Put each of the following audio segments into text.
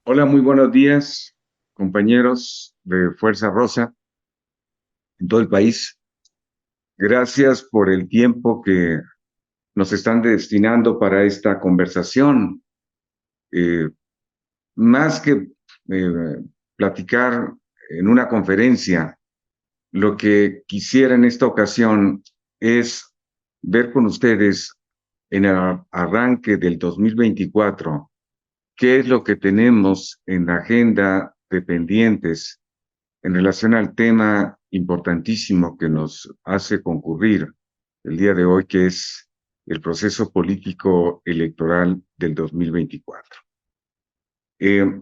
Hola, muy buenos días, compañeros de Fuerza Rosa en todo el país. Gracias por el tiempo que nos están destinando para esta conversación. Eh, Más que platicar en una conferencia, lo que quisiera en esta ocasión es ver con ustedes en el arranque del 2024 qué es lo que tenemos en la agenda de pendientes en relación al tema importantísimo que nos hace concurrir el día de hoy, que es el proceso político electoral del 2024. Eh,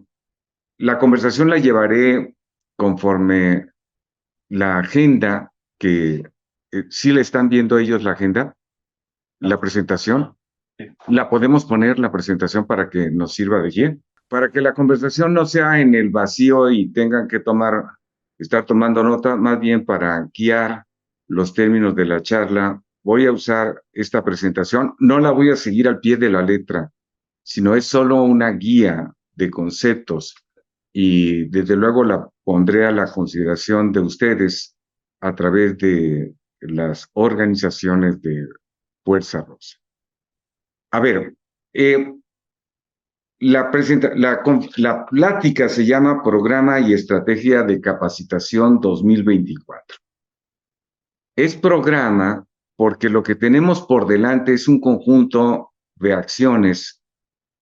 la conversación la llevaré conforme la agenda que sí le están viendo ellos la agenda, la presentación. La podemos poner la presentación para que nos sirva de guía, para que la conversación no sea en el vacío y tengan que estar tomando nota, más bien para guiar los términos de la charla. Voy a usar esta presentación, no la voy a seguir al pie de la letra, sino es solo una guía de conceptos y desde luego la pondré a la consideración de ustedes a través de las organizaciones de Fuerza Rosa. A ver, eh, la plática se llama Programa y Estrategia de Capacitación 2024. Es programa porque lo que tenemos por delante es un conjunto de acciones,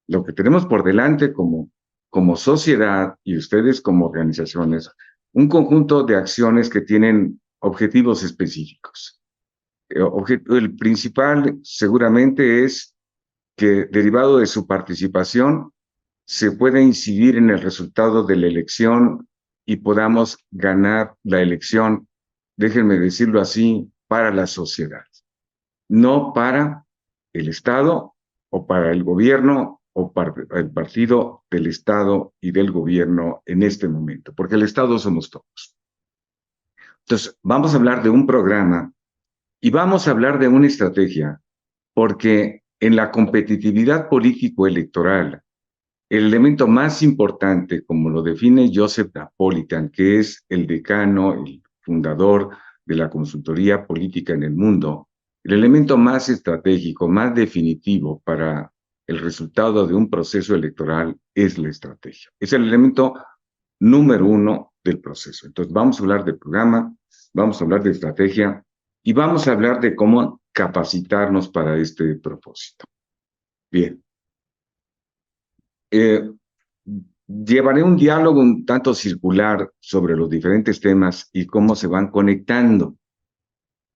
lo que tenemos por delante como sociedad y ustedes como organizaciones, un conjunto de acciones que tienen objetivos específicos. El principal seguramente es que derivado de su participación se pueda incidir en el resultado de la elección y podamos ganar la elección, déjenme decirlo así, para la sociedad, no para el Estado o para el gobierno o para el partido del Estado y del gobierno en este momento, porque el Estado somos todos. Entonces, vamos a hablar de un programa y vamos a hablar de una estrategia, porque en la competitividad político-electoral, el elemento más importante, como lo define Joseph Napolitan, que es el decano, el fundador de la consultoría política en el mundo, el elemento más estratégico, más definitivo para el resultado de un proceso electoral es la estrategia. Es el elemento número uno del proceso. Entonces, vamos a hablar de programa, vamos a hablar de estrategia y vamos a hablar de cómo capacitarnos para este propósito. Bien. Eh, Llevaré un diálogo un tanto circular sobre los diferentes temas y cómo se van conectando.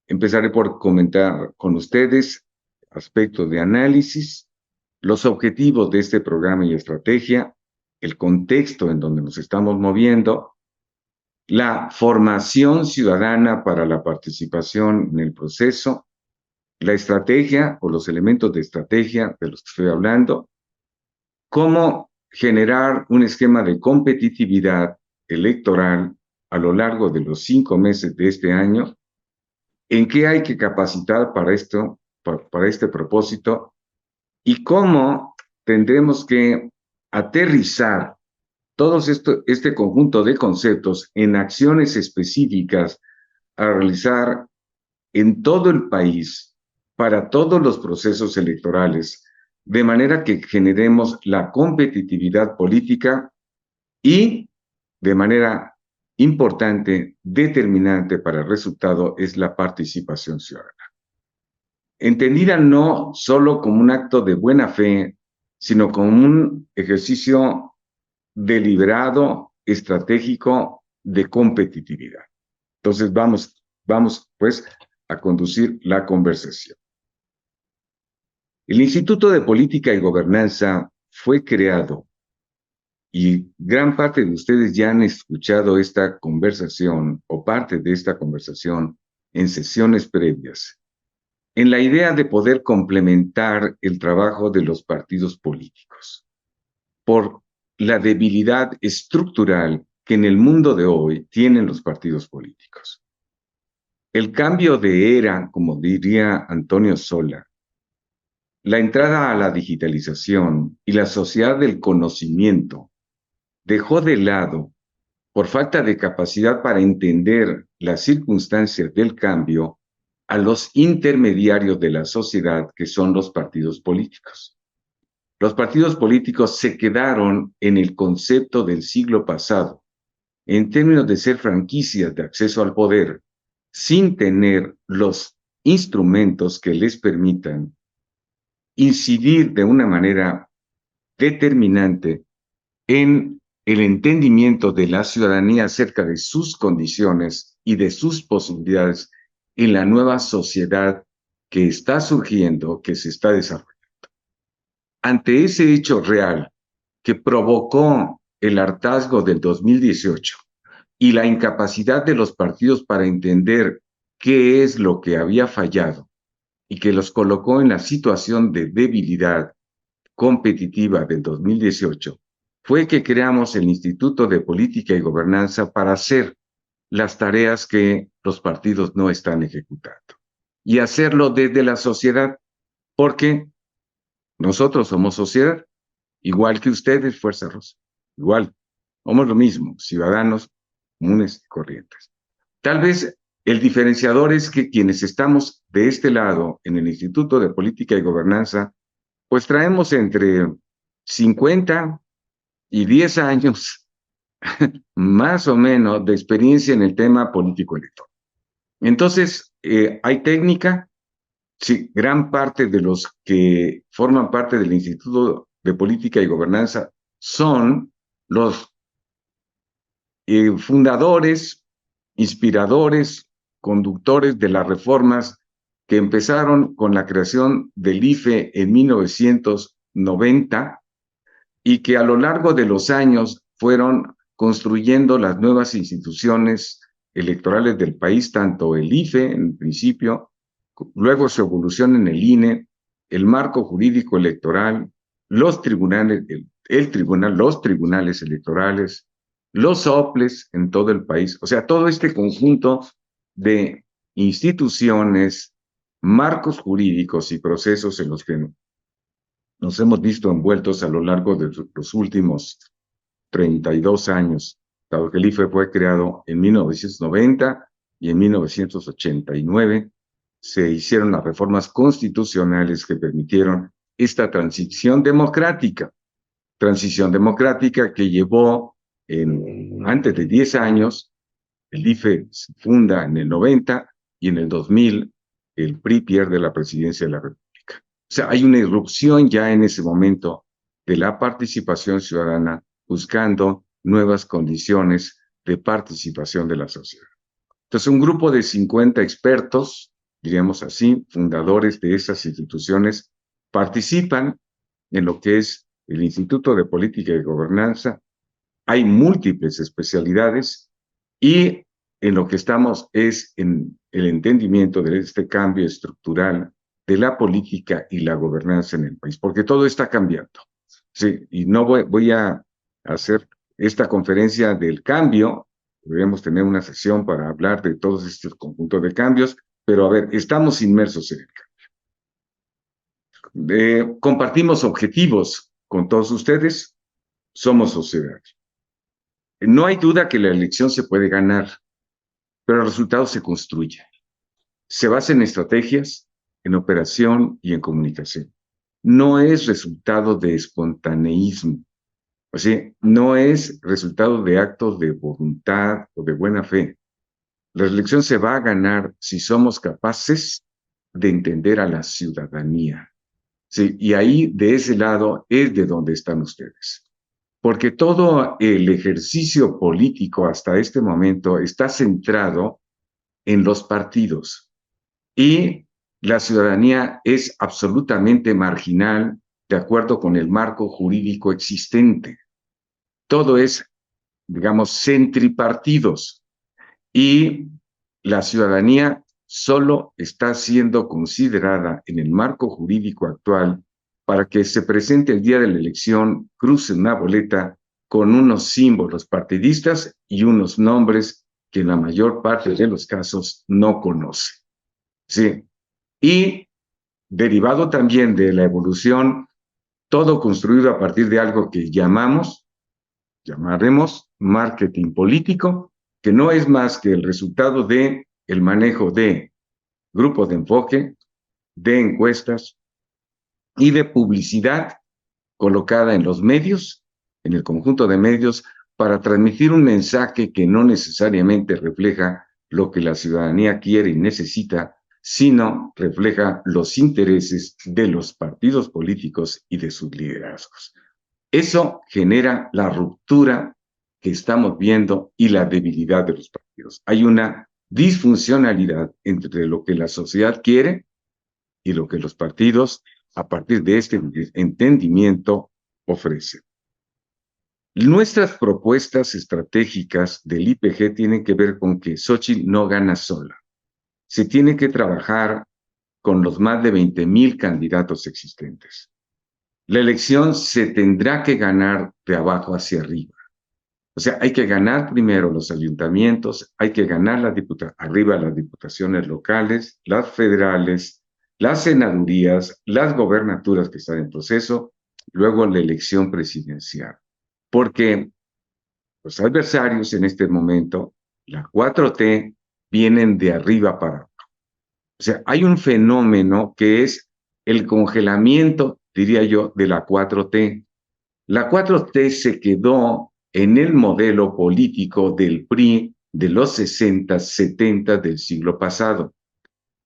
Empezaré por comentar con ustedes aspectos de análisis, los objetivos de este programa y estrategia, el contexto en donde nos estamos moviendo, la formación ciudadana para la participación en el proceso, la estrategia o los elementos de estrategia de los que estoy hablando, cómo generar un esquema de competitividad electoral a lo largo de los 5 meses de este año, en qué hay que capacitar para esto, para este propósito, y cómo tendremos que aterrizar este conjunto de conceptos en acciones específicas a realizar en todo el país para todos los procesos electorales, de manera que generemos la competitividad política y de manera importante, determinante para el resultado es la participación ciudadana. Entendida no solo como un acto de buena fe, sino como un ejercicio deliberado, estratégico de competitividad. Entonces vamos pues a conducir la conversación. El Instituto de Política y Gobernanza fue creado y gran parte de ustedes ya han escuchado esta conversación o parte de esta conversación en sesiones previas, en la idea de poder complementar el trabajo de los partidos políticos por la debilidad estructural que en el mundo de hoy tienen los partidos políticos. El cambio de era, como diría Antonio Sola, la entrada a la digitalización y la sociedad del conocimiento dejó de lado, por falta de capacidad para entender las circunstancias del cambio, a los intermediarios de la sociedad, que son los partidos políticos. Los partidos políticos se quedaron en el concepto del siglo pasado, en términos de ser franquicias de acceso al poder, sin tener los instrumentos que les permitan incidir de una manera determinante en el entendimiento de la ciudadanía acerca de sus condiciones y de sus posibilidades en la nueva sociedad que está surgiendo, que se está desarrollando. Ante ese hecho real que provocó el hartazgo del 2018 y la incapacidad de los partidos para entender qué es lo que había fallado y que los colocó en la situación de debilidad competitiva del 2018, fue que creamos el Instituto de Política y Gobernanza para hacer las tareas que los partidos no están ejecutando y hacerlo desde la sociedad, porque nosotros somos sociedad, igual que ustedes, Fuerza Rosa, igual, somos lo mismo, ciudadanos comunes y corrientes. Tal vez el diferenciador es que quienes estamos de este lado en el Instituto de Política y Gobernanza, pues traemos entre 50 y 10 años más o menos de experiencia en el tema político electoral. Entonces, hay técnica. Sí, gran parte de los que forman parte del Instituto de Política y Gobernanza son los fundadores, inspiradores, conductores de las reformas que empezaron con la creación del IFE en 1990 y que a lo largo de los años fueron construyendo las nuevas instituciones electorales del país, tanto el IFE en principio, luego su evolución en el INE, el marco jurídico electoral, los tribunales, los tribunales electorales, los OPLES en todo el país. O sea, todo este conjunto de instituciones, marcos jurídicos y procesos en los que nos hemos visto envueltos a lo largo de los últimos 32 años, dado que el IFE fue creado en 1990 y en 1989 se hicieron las reformas constitucionales que permitieron esta transición democrática que llevó antes de 10 años. El IFE se funda en el 90 y en el 2000 el PRI pierde la presidencia de la República. O sea, hay una irrupción ya en ese momento de la participación ciudadana buscando nuevas condiciones de participación de la sociedad. Entonces, un grupo de 50 expertos, diríamos así, fundadores de esas instituciones, participan en lo que es el Instituto de Política y Gobernanza. Hay múltiples especialidades y en lo que estamos es en el entendimiento de este cambio estructural de la política y la gobernanza en el país, porque todo está cambiando. Sí, y no voy a hacer esta conferencia del cambio, deberíamos tener una sesión para hablar de todos estos conjuntos de cambios, pero a ver, estamos inmersos en el cambio. Compartimos objetivos con todos ustedes, somos sociedad. No hay duda que la elección se puede ganar, pero el resultado se construye. Se basa en estrategias, en operación y en comunicación. No es resultado de espontaneísmo, o sea, no es resultado de actos de voluntad o de buena fe. La elección se va a ganar si somos capaces de entender a la ciudadanía. Sí, y ahí, de ese lado, es de donde están ustedes. Porque todo el ejercicio político hasta este momento está centrado en los partidos y la ciudadanía es absolutamente marginal de acuerdo con el marco jurídico existente. Todo es, digamos, centripartidos y la ciudadanía solo está siendo considerada en el marco jurídico actual para que se presente el día de la elección, cruce una boleta con unos símbolos partidistas y unos nombres que en la mayor parte de los casos no conoce. Sí. Y derivado también de la evolución, todo construido a partir de algo que llamamos llamaremos marketing político, que no es más que el resultado de el manejo de grupos de enfoque, de encuestas y de publicidad colocada en los medios, en el conjunto de medios, para transmitir un mensaje que no necesariamente refleja lo que la ciudadanía quiere y necesita, sino refleja los intereses de los partidos políticos y de sus liderazgos. Eso genera la ruptura que estamos viendo y la debilidad de los partidos. Hay una disfuncionalidad entre lo que la sociedad quiere y lo que los partidos, a partir de este entendimiento, ofrecen. Nuestras propuestas estratégicas del IPG tienen que ver con que Xóchitl no gana sola. Se tiene que trabajar con los más de 20,000 candidatos existentes. La elección se tendrá que ganar de abajo hacia arriba. O sea, hay que ganar primero los ayuntamientos, hay que ganar arriba las diputaciones locales, las federales, las senadurías, las gobernaturas que están en proceso, luego la elección presidencial. Porque los adversarios en este momento, la 4T, vienen de arriba para abajo. O sea, hay un fenómeno que es el congelamiento, diría yo, de la 4T. La 4T se quedó en el modelo político del PRI de los 60, 70 del siglo pasado.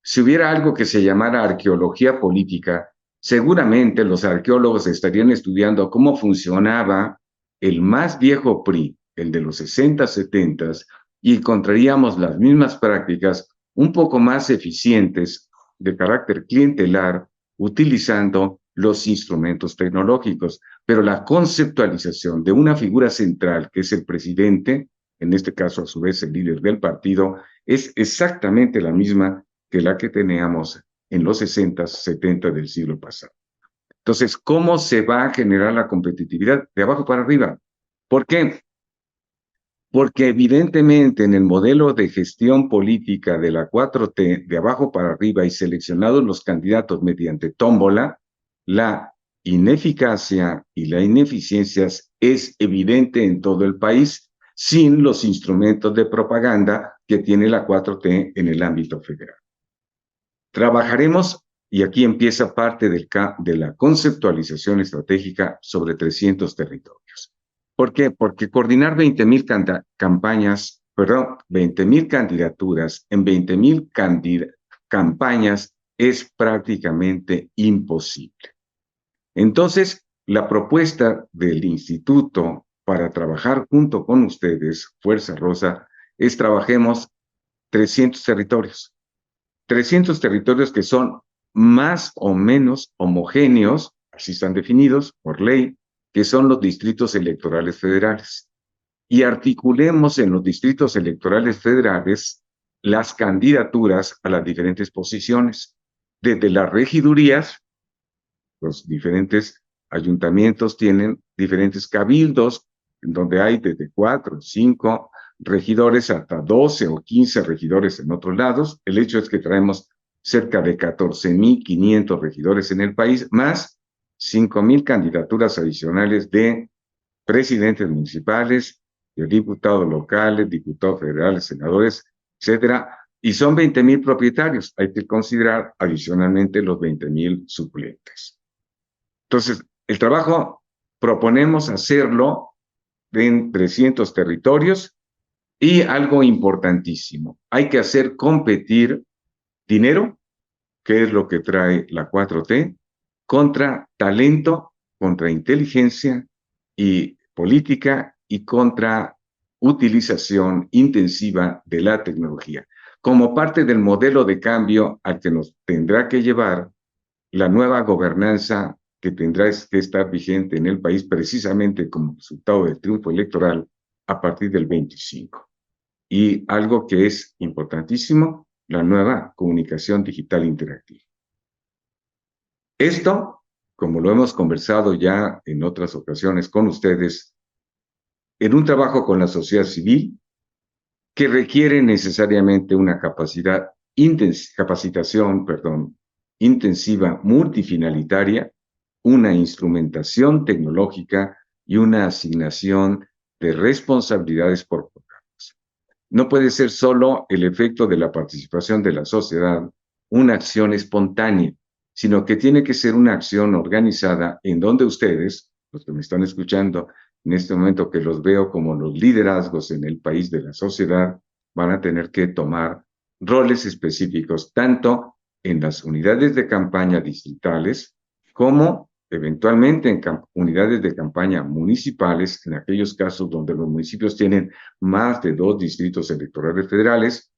Si hubiera algo que se llamara arqueología política, seguramente los arqueólogos estarían estudiando cómo funcionaba el más viejo PRI, el de los 60, 70, y encontraríamos las mismas prácticas un poco más eficientes de carácter clientelar, utilizando los instrumentos tecnológicos. Pero la conceptualización de una figura central, que es el presidente, en este caso a su vez el líder del partido, es exactamente la misma que la que teníamos en los 60, 70 del siglo pasado. Entonces, ¿cómo se va a generar la competitividad? De abajo para arriba. ¿Por qué? Porque evidentemente en el modelo de gestión política de la 4T, de abajo para arriba y seleccionados los candidatos mediante tómbola, la ineficacia y la ineficiencia es evidente en todo el país, sin los instrumentos de propaganda que tiene la 4T en el ámbito federal. Trabajaremos, y aquí empieza parte de la conceptualización estratégica, sobre 300 territorios. ¿Por qué? Porque coordinar 20,000 campañas, perdón, 20,000 candidaturas en 20,000 campañas es prácticamente imposible. Entonces, la propuesta del instituto para trabajar junto con ustedes, Fuerza Rosa, es trabajemos 300 territorios. 300 territorios que son más o menos homogéneos, así están definidos por ley, que son los distritos electorales federales. Y articulemos en los distritos electorales federales las candidaturas a las diferentes posiciones, desde las regidurías. Los diferentes ayuntamientos tienen diferentes cabildos, en donde hay desde 4, 5 regidores hasta 12 o 15 regidores en otros lados. El hecho es que traemos cerca de 14,500 regidores en el país, más 5,000 candidaturas adicionales de presidentes municipales, de diputados locales, diputados federales, senadores, etcétera. Y son 20,000 propietarios. Hay que considerar adicionalmente los 20,000 suplentes. Entonces, el trabajo proponemos hacerlo en 300 territorios y algo importantísimo, hay que hacer competir dinero, que es lo que trae la 4T, contra talento, contra inteligencia y política y contra utilización intensiva de la tecnología, como parte del modelo de cambio al que nos tendrá que llevar la nueva gobernanza que tendrá que estar vigente en el país precisamente como resultado del triunfo electoral a partir del 25. Y algo que es importantísimo, la nueva comunicación digital interactiva. Esto, como lo hemos conversado ya en otras ocasiones con ustedes, en un trabajo con la sociedad civil que requiere necesariamente una capacitación intensiva multifinalitaria, una instrumentación tecnológica y una asignación de responsabilidades por programas. No puede ser solo el efecto de la participación de la sociedad una acción espontánea, sino que tiene que ser una acción organizada en donde ustedes, los que me están escuchando en este momento, que los veo como los liderazgos en el país de la sociedad, van a tener que tomar roles específicos, tanto en las unidades de campaña distritales como eventualmente en unidades de campaña municipales, en aquellos casos donde los municipios tienen más de 2 distritos electorales federales,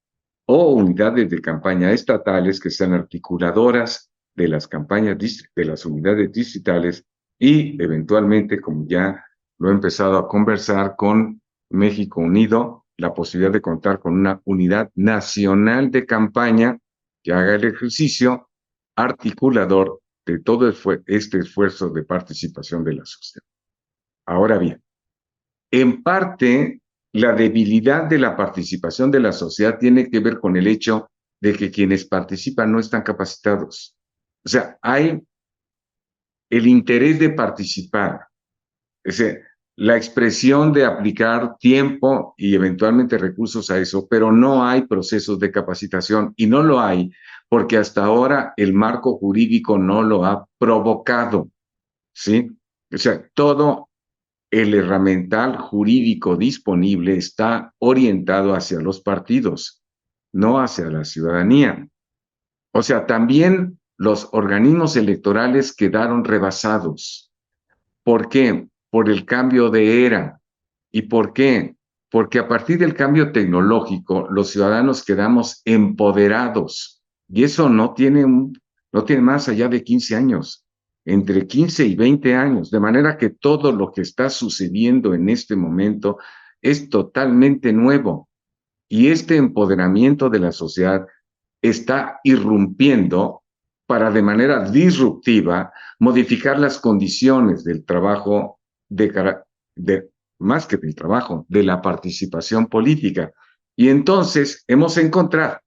o unidades de campaña estatales que sean articuladoras de las campañas de las unidades distritales y eventualmente, como ya lo he empezado a conversar con México Unido, la posibilidad de contar con una unidad nacional de campaña que haga el ejercicio articulador de todo este esfuerzo de participación de la sociedad. Ahora bien, en parte, la debilidad de la participación de la sociedad tiene que ver con el hecho de que quienes participan no están capacitados. O sea, hay el interés de participar, es decir, la expresión de aplicar tiempo y eventualmente recursos a eso, pero no hay procesos de capacitación y no lo hay porque hasta ahora el marco jurídico no lo ha provocado, ¿sí? O sea, todo el herramental jurídico disponible está orientado hacia los partidos, no hacia la ciudadanía. O sea, también los organismos electorales quedaron rebasados. ¿Por qué? Por el cambio de era. ¿Y por qué? Porque a partir del cambio tecnológico, los ciudadanos quedamos empoderados. Y eso no tiene más allá de 15 años, entre 15 y 20 años. De manera que todo lo que está sucediendo en este momento es totalmente nuevo. Y este empoderamiento de la sociedad está irrumpiendo para de manera disruptiva modificar las condiciones del trabajo, más que del trabajo, de la participación política. Y entonces hemos encontrado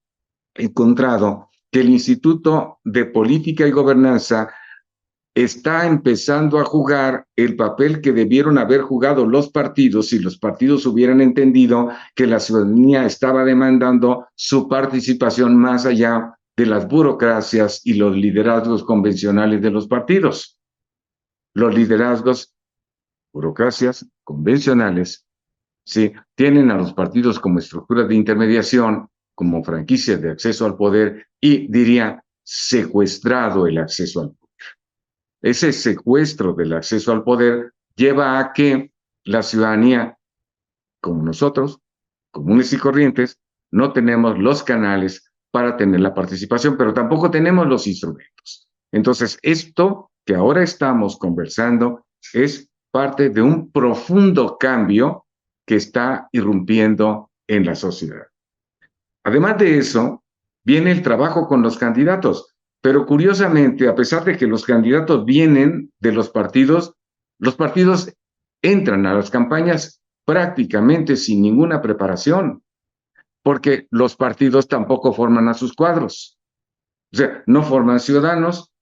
que el Instituto de Política y Gobernanza está empezando a jugar el papel que debieron haber jugado los partidos si los partidos hubieran entendido que la ciudadanía estaba demandando su participación más allá de las burocracias y los liderazgos convencionales de los partidos. Los liderazgos, burocracias convencionales, ¿sí?, tienen a los partidos como estructuras de intermediación, como franquicias de acceso al poder y, diría, secuestrado el acceso al poder. Ese secuestro del acceso al poder lleva a que la ciudadanía, como nosotros, comunes y corrientes, no tenemos los canales para tener la participación, pero tampoco tenemos los instrumentos. Entonces, esto que ahora estamos conversando es parte de un profundo cambio que está irrumpiendo en la sociedad. Además de eso, viene el trabajo con los candidatos. Pero curiosamente, a pesar de que los candidatos vienen de los partidos entran a las campañas prácticamente sin ninguna preparación, porque los partidos tampoco forman a sus cuadros. O sea, no forman ciudadanos,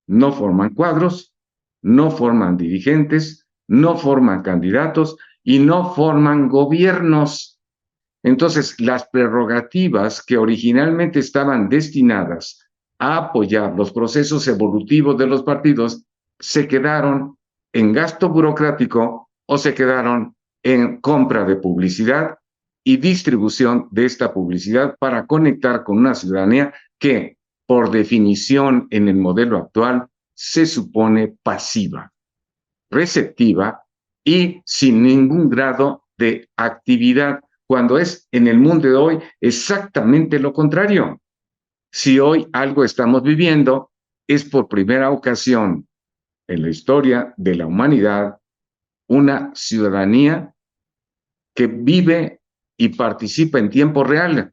no forman cuadros, no forman dirigentes, no forman candidatos y no forman gobiernos. Entonces, las prerrogativas que originalmente estaban destinadas a apoyar los procesos evolutivos de los partidos se quedaron en gasto burocrático o se quedaron en compra de publicidad y distribución de esta publicidad para conectar con una ciudadanía que, por definición en el modelo actual, se supone pasiva, receptiva y sin ningún grado de actividad, cuando es en el mundo de hoy exactamente lo contrario. Si hoy algo estamos viviendo, es por primera ocasión en la historia de la humanidad una ciudadanía que vive y participa en tiempo real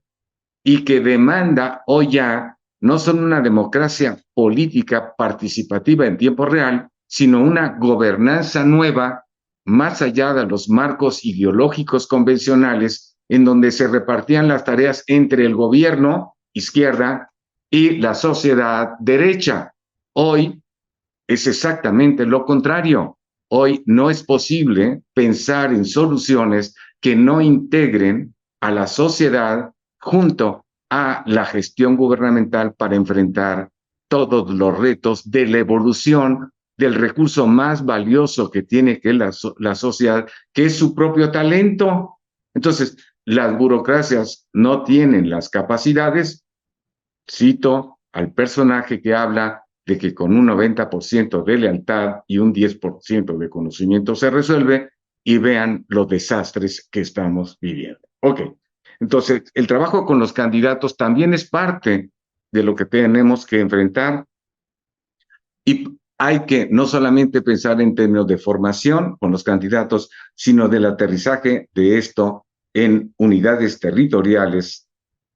y que demanda hoy ya no solo una democracia política participativa en tiempo real, sino una gobernanza nueva más allá de los marcos ideológicos convencionales en donde se repartían las tareas entre el gobierno, izquierda, y la sociedad, derecha. Hoy es exactamente lo contrario. Hoy no es posible pensar en soluciones que no integren a la sociedad junto a la gestión gubernamental para enfrentar todos los retos de la evolución del recurso más valioso que tiene que la sociedad, que es su propio talento. Entonces, las burocracias no tienen las capacidades. Cito al personaje que habla de que con un 90% de lealtad y un 10% de conocimiento se resuelve, y vean los desastres que estamos viviendo. Ok, entonces el trabajo con los candidatos también es parte de lo que tenemos que enfrentar, y hay que no solamente pensar en términos de formación con los candidatos, sino del aterrizaje de esto en unidades territoriales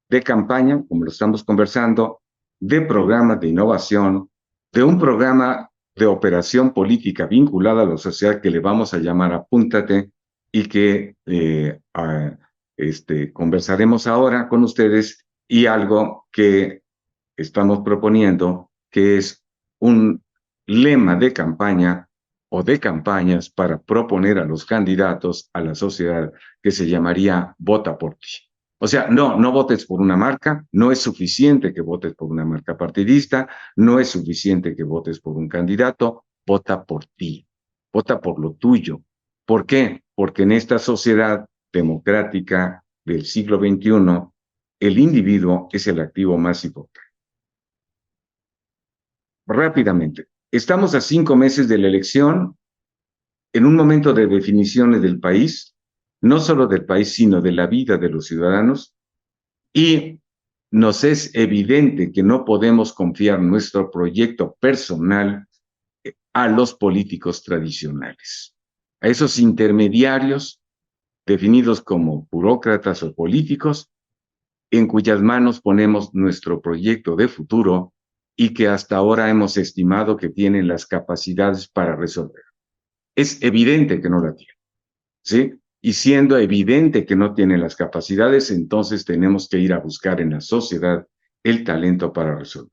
de campaña, como lo estamos conversando, de programas de innovación, de un programa de operación política vinculada a la sociedad que le vamos a llamar Apúntate, y que conversaremos ahora con ustedes, y algo que estamos proponiendo, que es un lema de campaña o de campañas para proponer a los candidatos a la sociedad, que se llamaría Vota por ti. O sea, no votes por una marca, no es suficiente que votes por una marca partidista, no es suficiente que votes por un candidato, vota por ti, vota por lo tuyo. ¿Por qué? Porque en esta sociedad democrática del siglo XXI, el individuo es el activo más importante. Rápidamente, estamos a 5 meses de la elección, en un momento de definiciones del país, no solo del país, sino de la vida de los ciudadanos, y nos es evidente que no podemos confiar nuestro proyecto personal a los políticos tradicionales, a esos intermediarios definidos como burócratas o políticos, en cuyas manos ponemos nuestro proyecto de futuro y que hasta ahora hemos estimado que tienen las capacidades para resolver. Es evidente que no la tienen, ¿sí? Y siendo evidente que no tienen las capacidades, entonces tenemos que ir a buscar en la sociedad el talento para resolver.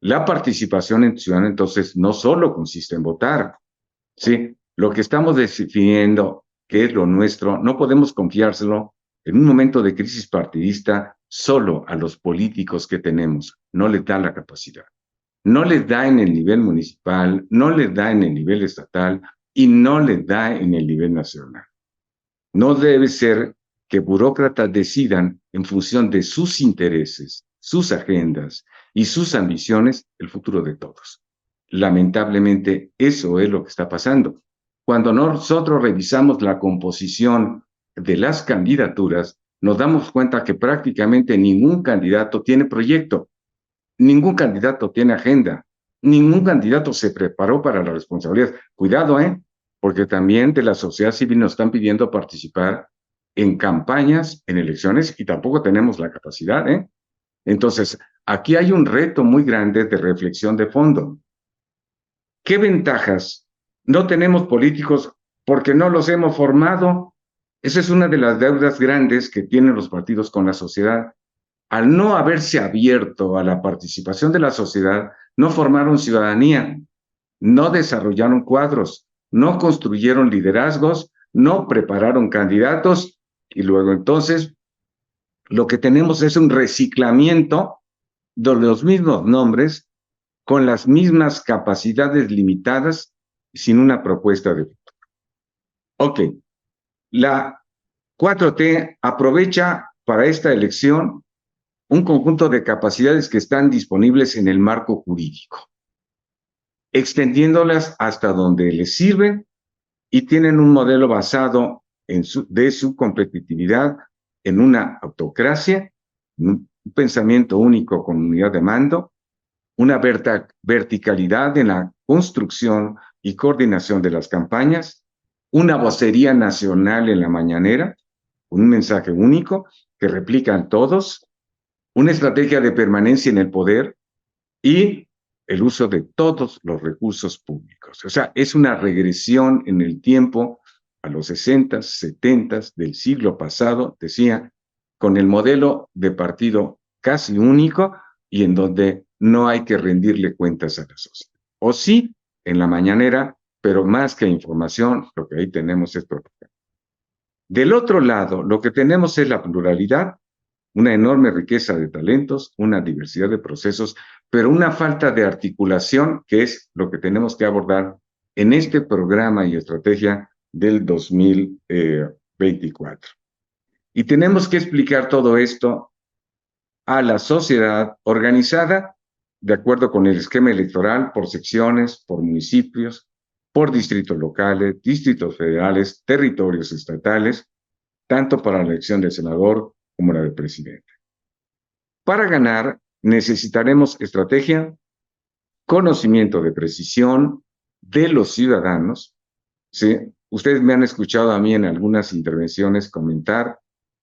La participación ciudadana, entonces, no solo consiste en votar, ¿sí? Lo que estamos definiendo, que es lo nuestro, no podemos confiárselo en un momento de crisis partidista solo a los políticos que tenemos. No les da la capacidad. No les da en el nivel municipal, no les da en el nivel estatal y no les da en el nivel nacional. No debe ser que burócratas decidan en función de sus intereses, sus agendas y sus ambiciones el futuro de todos. Lamentablemente, eso es lo que está pasando. Cuando nosotros revisamos la composición de las candidaturas, nos damos cuenta que prácticamente ningún candidato tiene proyecto, ningún candidato tiene agenda, ningún candidato se preparó para la responsabilidad. Cuidado, porque también de la sociedad civil nos están pidiendo participar en campañas, en elecciones, y tampoco tenemos la capacidad, Entonces, aquí hay un reto muy grande de reflexión de fondo. ¿Qué ventajas? No tenemos políticos porque no los hemos formado. Esa es una de las deudas grandes que tienen los partidos con la sociedad. Al no haberse abierto a la participación de la sociedad, no formaron ciudadanía, no desarrollaron cuadros, no construyeron liderazgos, no prepararon candidatos, y luego entonces lo que tenemos es un reciclamiento de los mismos nombres con las mismas capacidades limitadas, sin una propuesta de futuro. Ok, la 4T aprovecha para esta elección un conjunto de capacidades que están disponibles en el marco jurídico, extendiéndolas hasta donde les sirven, y tienen un modelo basado de su competitividad en una autocracia, un pensamiento único con unidad de mando, una verticalidad en la construcción y coordinación de las campañas, una vocería nacional en la mañanera, un mensaje único que replican todos, una estrategia de permanencia en el poder y el uso de todos los recursos públicos. O sea, es una regresión en el tiempo a los 60, 70 del siglo pasado, decía, con el modelo de partido casi único y en donde no hay que rendirle cuentas a la sociedad. O sí, en la mañanera, pero más que información, lo que ahí tenemos es propaganda. Del otro lado, lo que tenemos es la pluralidad, una enorme riqueza de talentos, una diversidad de procesos, pero una falta de articulación, que es lo que tenemos que abordar en este programa y estrategia del 2024. Y tenemos que explicar todo esto a la sociedad organizada de acuerdo con el esquema electoral por secciones, por municipios, por distritos locales, distritos federales, territorios estatales, tanto para la elección del senador como la del presidente. Para ganar necesitaremos estrategia, conocimiento de precisión de los ciudadanos. ¿Sí? Ustedes me han escuchado a mí en algunas intervenciones comentar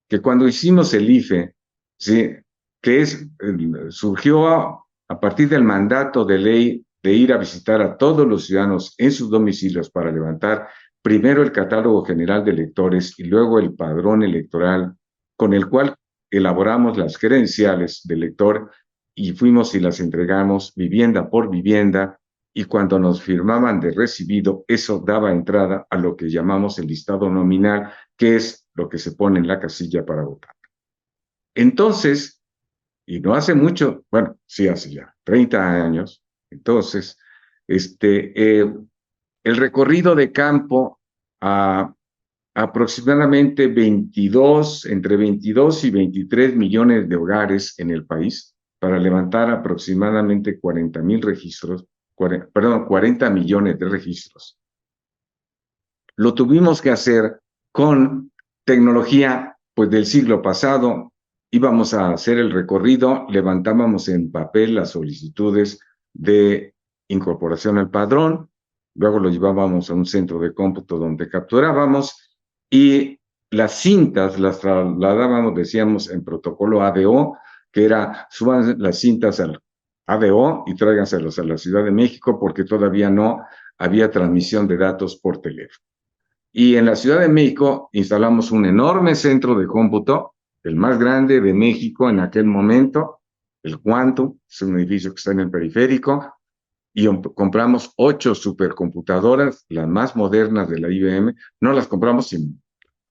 que cuando hicimos el IFE, ¿sí? que surgió a partir del mandato de ley de ir a visitar a todos los ciudadanos en sus domicilios para levantar primero el catálogo general de electores y luego el padrón electoral con el cual elaboramos las credenciales del elector y fuimos y las entregamos vivienda por vivienda, y cuando nos firmaban de recibido, eso daba entrada a lo que llamamos el listado nominal, que es lo que se pone en la casilla para votar. Entonces, y no hace mucho, bueno, sí hace ya 30 años, entonces, el recorrido de campo a aproximadamente entre 22 y 23 millones de hogares en el país para levantar aproximadamente 40,000 registros, 40 millones de registros. Lo tuvimos que hacer con tecnología pues del siglo pasado. Íbamos a hacer el recorrido, levantábamos en papel las solicitudes de incorporación al padrón, luego lo llevábamos a un centro de cómputo donde capturábamos y las cintas las trasladábamos, decíamos, en protocolo ADO, que era suban las cintas al ADO y tráiganselos a la Ciudad de México porque todavía no había transmisión de datos por teléfono. Y en la Ciudad de México instalamos un enorme centro de cómputo, el más grande de México en aquel momento, el Quantum, es un edificio que está en el periférico, y compramos 8 supercomputadoras, las más modernas de la IBM. No las compramos, sino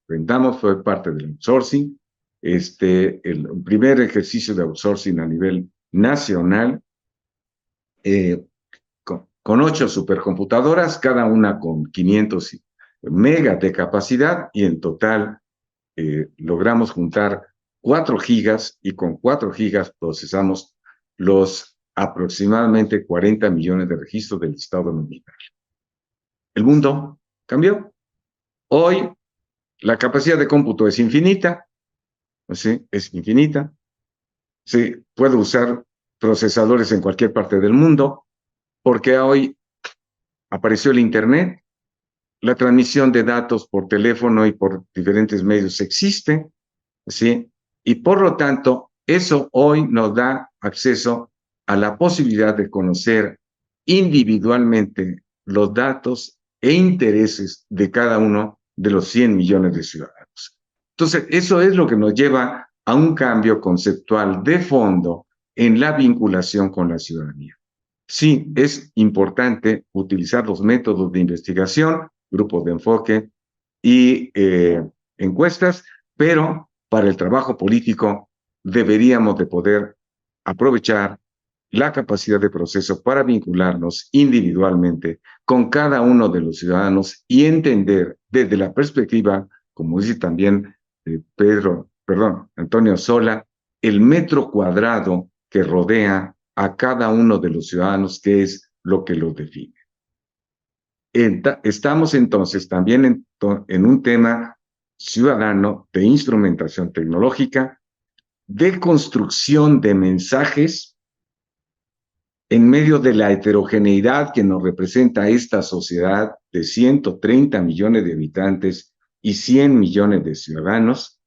rentamos, fue parte del outsourcing. El primer ejercicio de outsourcing a nivel nacional, con 8 supercomputadoras, cada una con 500 megas de capacidad, y en total logramos juntar 4 gigas, y con 4 gigas procesamos los aproximadamente 40 millones de registros del listado nominal. El mundo cambió. Hoy la capacidad de cómputo es infinita, ¿sí? Es infinita. Sí, puedo usar procesadores en cualquier parte del mundo, porque hoy apareció el Internet, la transmisión de datos por teléfono y por diferentes medios existe, ¿sí? Y por lo tanto, eso hoy nos da acceso a la posibilidad de conocer individualmente los datos e intereses de cada uno de los 100 millones de ciudadanos. Entonces, eso es lo que nos lleva a un cambio conceptual de fondo en la vinculación con la ciudadanía. Sí, es importante utilizar los métodos de investigación, grupos de enfoque y encuestas, pero para el trabajo político deberíamos de poder aprovechar la capacidad de proceso para vincularnos individualmente con cada uno de los ciudadanos y entender desde la perspectiva, como dice también Antonio Sola, el metro cuadrado que rodea a cada uno de los ciudadanos, que es lo que los define. Estamos entonces también en un tema ciudadano de instrumentación tecnológica, de construcción de mensajes en medio de la heterogeneidad que nos representa esta sociedad de 130 millones de habitantes y 100 millones de ciudadanos,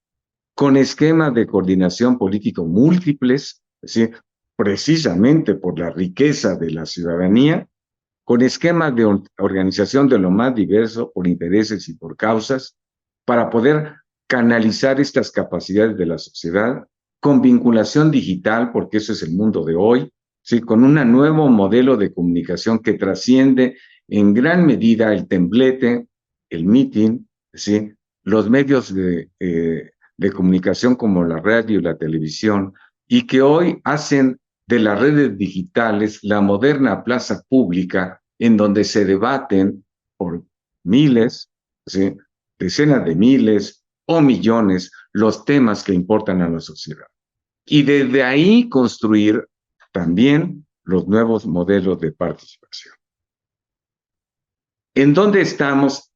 con esquemas de coordinación político múltiples, es decir, precisamente por la riqueza de la ciudadanía, con esquemas de organización de lo más diverso por intereses y por causas, para poder canalizar estas capacidades de la sociedad, con vinculación digital, porque eso es el mundo de hoy, ¿sí? Con un nuevo modelo de comunicación que trasciende en gran medida el templete, el meeting, ¿sí? Los medios de comunicación como la radio y la televisión, y que hoy hacen de las redes digitales la moderna plaza pública en donde se debaten por miles, ¿sí? Decenas de miles o millones los temas que importan a la sociedad. Y desde ahí construir también los nuevos modelos de participación. ¿En dónde estamos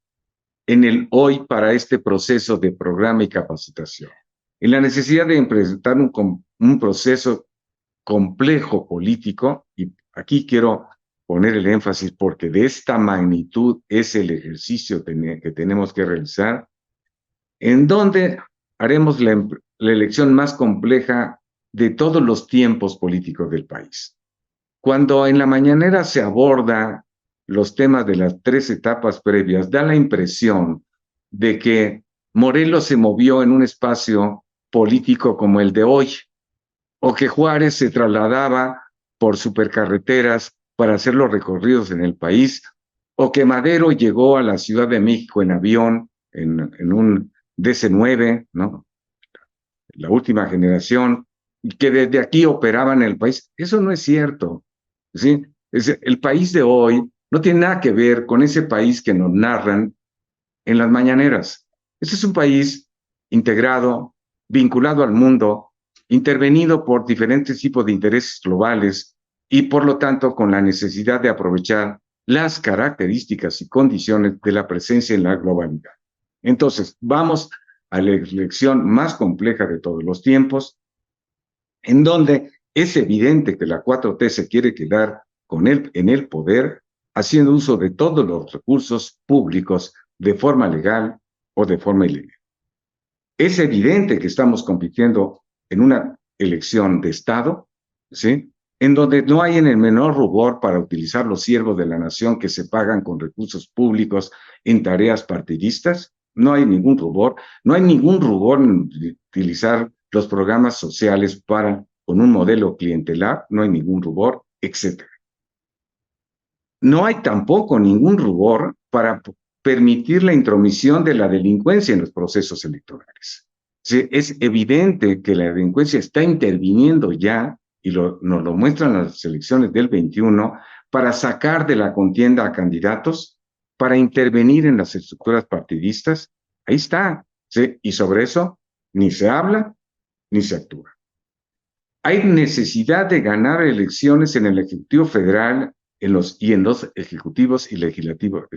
en el hoy para este proceso de programa y capacitación? En la necesidad de implementar un proceso complejo político, y aquí quiero poner el énfasis porque de esta magnitud es el ejercicio que tenemos que realizar, en donde haremos la elección más compleja de todos los tiempos políticos del país. Cuando en la mañanera se aborda los temas de las 3 etapas previas, da la impresión de que Morelos se movió en un espacio político como el de hoy, o que Juárez se trasladaba por supercarreteras para hacer los recorridos en el país, o que Madero llegó a la Ciudad de México en avión, en un DC-9, ¿no? La última generación, y que desde aquí operaban en el país. Eso no es cierto, ¿sí? El país de hoy no tiene nada que ver con ese país que nos narran en las mañaneras. Este es un país integrado, vinculado al mundo, intervenido por diferentes tipos de intereses globales y por lo tanto con la necesidad de aprovechar las características y condiciones de la presencia en la globalidad. Entonces, vamos a la elección más compleja de todos los tiempos, en donde es evidente que la 4T se quiere quedar en el poder, haciendo uso de todos los recursos públicos de forma legal o de forma ilegal. Es evidente que estamos compitiendo en una elección de Estado, ¿sí? En donde no hay en el menor rubor para utilizar los siervos de la nación que se pagan con recursos públicos en tareas partidistas. No hay ningún rubor. No hay ningún rubor en utilizar los programas sociales con un modelo clientelar. No hay ningún rubor, etc. No hay tampoco ningún rubor para permitir la intromisión de la delincuencia en los procesos electorales. Sí, es evidente que la delincuencia está interviniendo ya, y nos lo muestran las elecciones del 21, para sacar de la contienda a candidatos, para intervenir en las estructuras partidistas. Ahí está. ¿Sí? Y sobre eso ni se habla ni se actúa. Hay necesidad de ganar elecciones en el Ejecutivo Federal en los ejecutivos y legislativo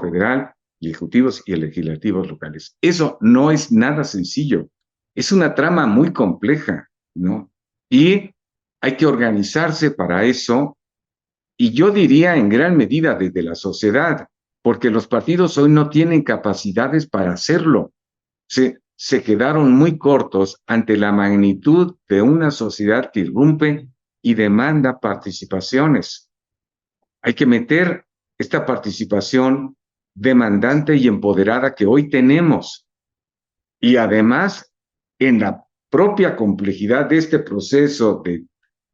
federal, y ejecutivos y legislativos locales. Eso no es nada sencillo. Es una trama muy compleja, ¿no? Y hay que organizarse para eso, y yo diría en gran medida desde la sociedad, porque los partidos hoy no tienen capacidades para hacerlo. Se quedaron muy cortos ante la magnitud de una sociedad que irrumpe y demanda participaciones. Hay que meter esta participación demandante y empoderada que hoy tenemos. Y además, en la propia complejidad de este proceso de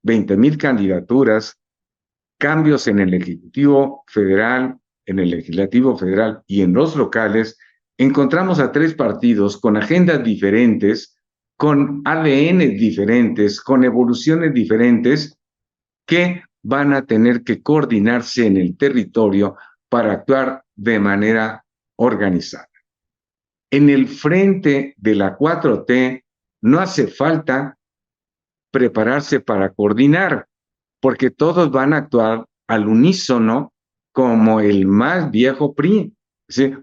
20,000 candidaturas, cambios en el Ejecutivo Federal, en el Legislativo Federal y en los locales, encontramos a 3 partidos con agendas diferentes, con ADN diferentes, con evoluciones diferentes, que van a tener que coordinarse en el territorio para actuar de manera organizada. En el frente de la 4T no hace falta prepararse para coordinar, porque todos van a actuar al unísono como el más viejo PRI. ¿Sí?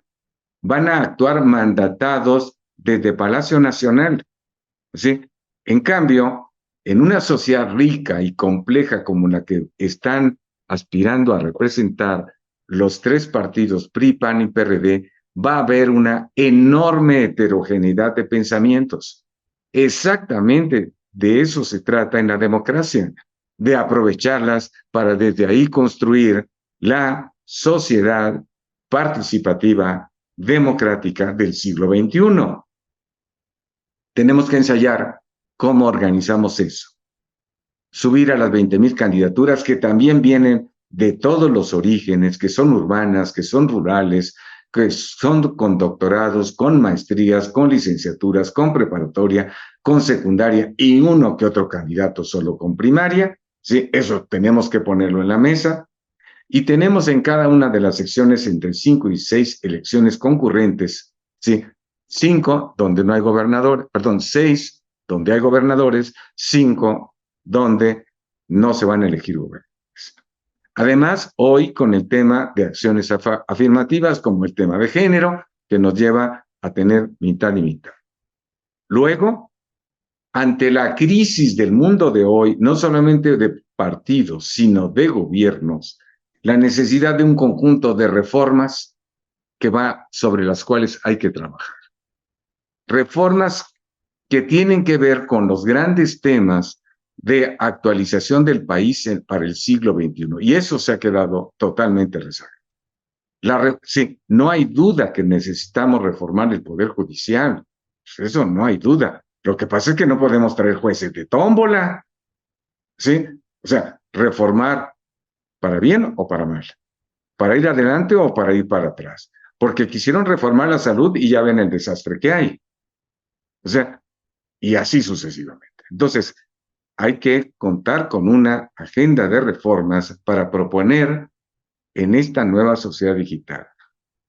Van a actuar mandatados desde Palacio Nacional. ¿Sí? En cambio, en una sociedad rica y compleja como la que están aspirando a representar los 3 partidos, PRI, PAN y PRD, va a haber una enorme heterogeneidad de pensamientos. Exactamente de eso se trata en la democracia, de aprovecharlas para desde ahí construir la sociedad participativa democrática del siglo XXI. Tenemos que ensayar cómo organizamos eso. Subir a las 20,000 candidaturas que también vienen de todos los orígenes, que son urbanas, que son rurales, que son con doctorados, con maestrías, con licenciaturas, con preparatoria, con secundaria y uno que otro candidato solo con primaria. Sí, eso tenemos que ponerlo en la mesa. Y tenemos en cada una de las secciones entre 5 y 6 elecciones concurrentes, ¿sí? 5 donde no hay gobernador, perdón, 6 donde hay gobernadores, 5 donde no se van a elegir gobernadores. Además, hoy con el tema de acciones afirmativas, como el tema de género, que nos lleva a tener mitad y mitad. Luego, ante la crisis del mundo de hoy, no solamente de partidos, sino de gobiernos, la necesidad de un conjunto de reformas sobre las cuales hay que trabajar. Reformas que tienen que ver con los grandes temas de actualización del país para el siglo XXI. Y eso se ha quedado totalmente rezagado. Sí, no hay duda que necesitamos reformar el Poder Judicial. Pues eso no hay duda. Lo que pasa es que no podemos traer jueces de tómbola. ¿Sí? O sea, reformar para bien o para mal. Para ir adelante o para ir para atrás. Porque quisieron reformar la salud y ya ven el desastre que hay. O sea, y así sucesivamente. Entonces, hay que contar con una agenda de reformas para proponer en esta nueva sociedad digital.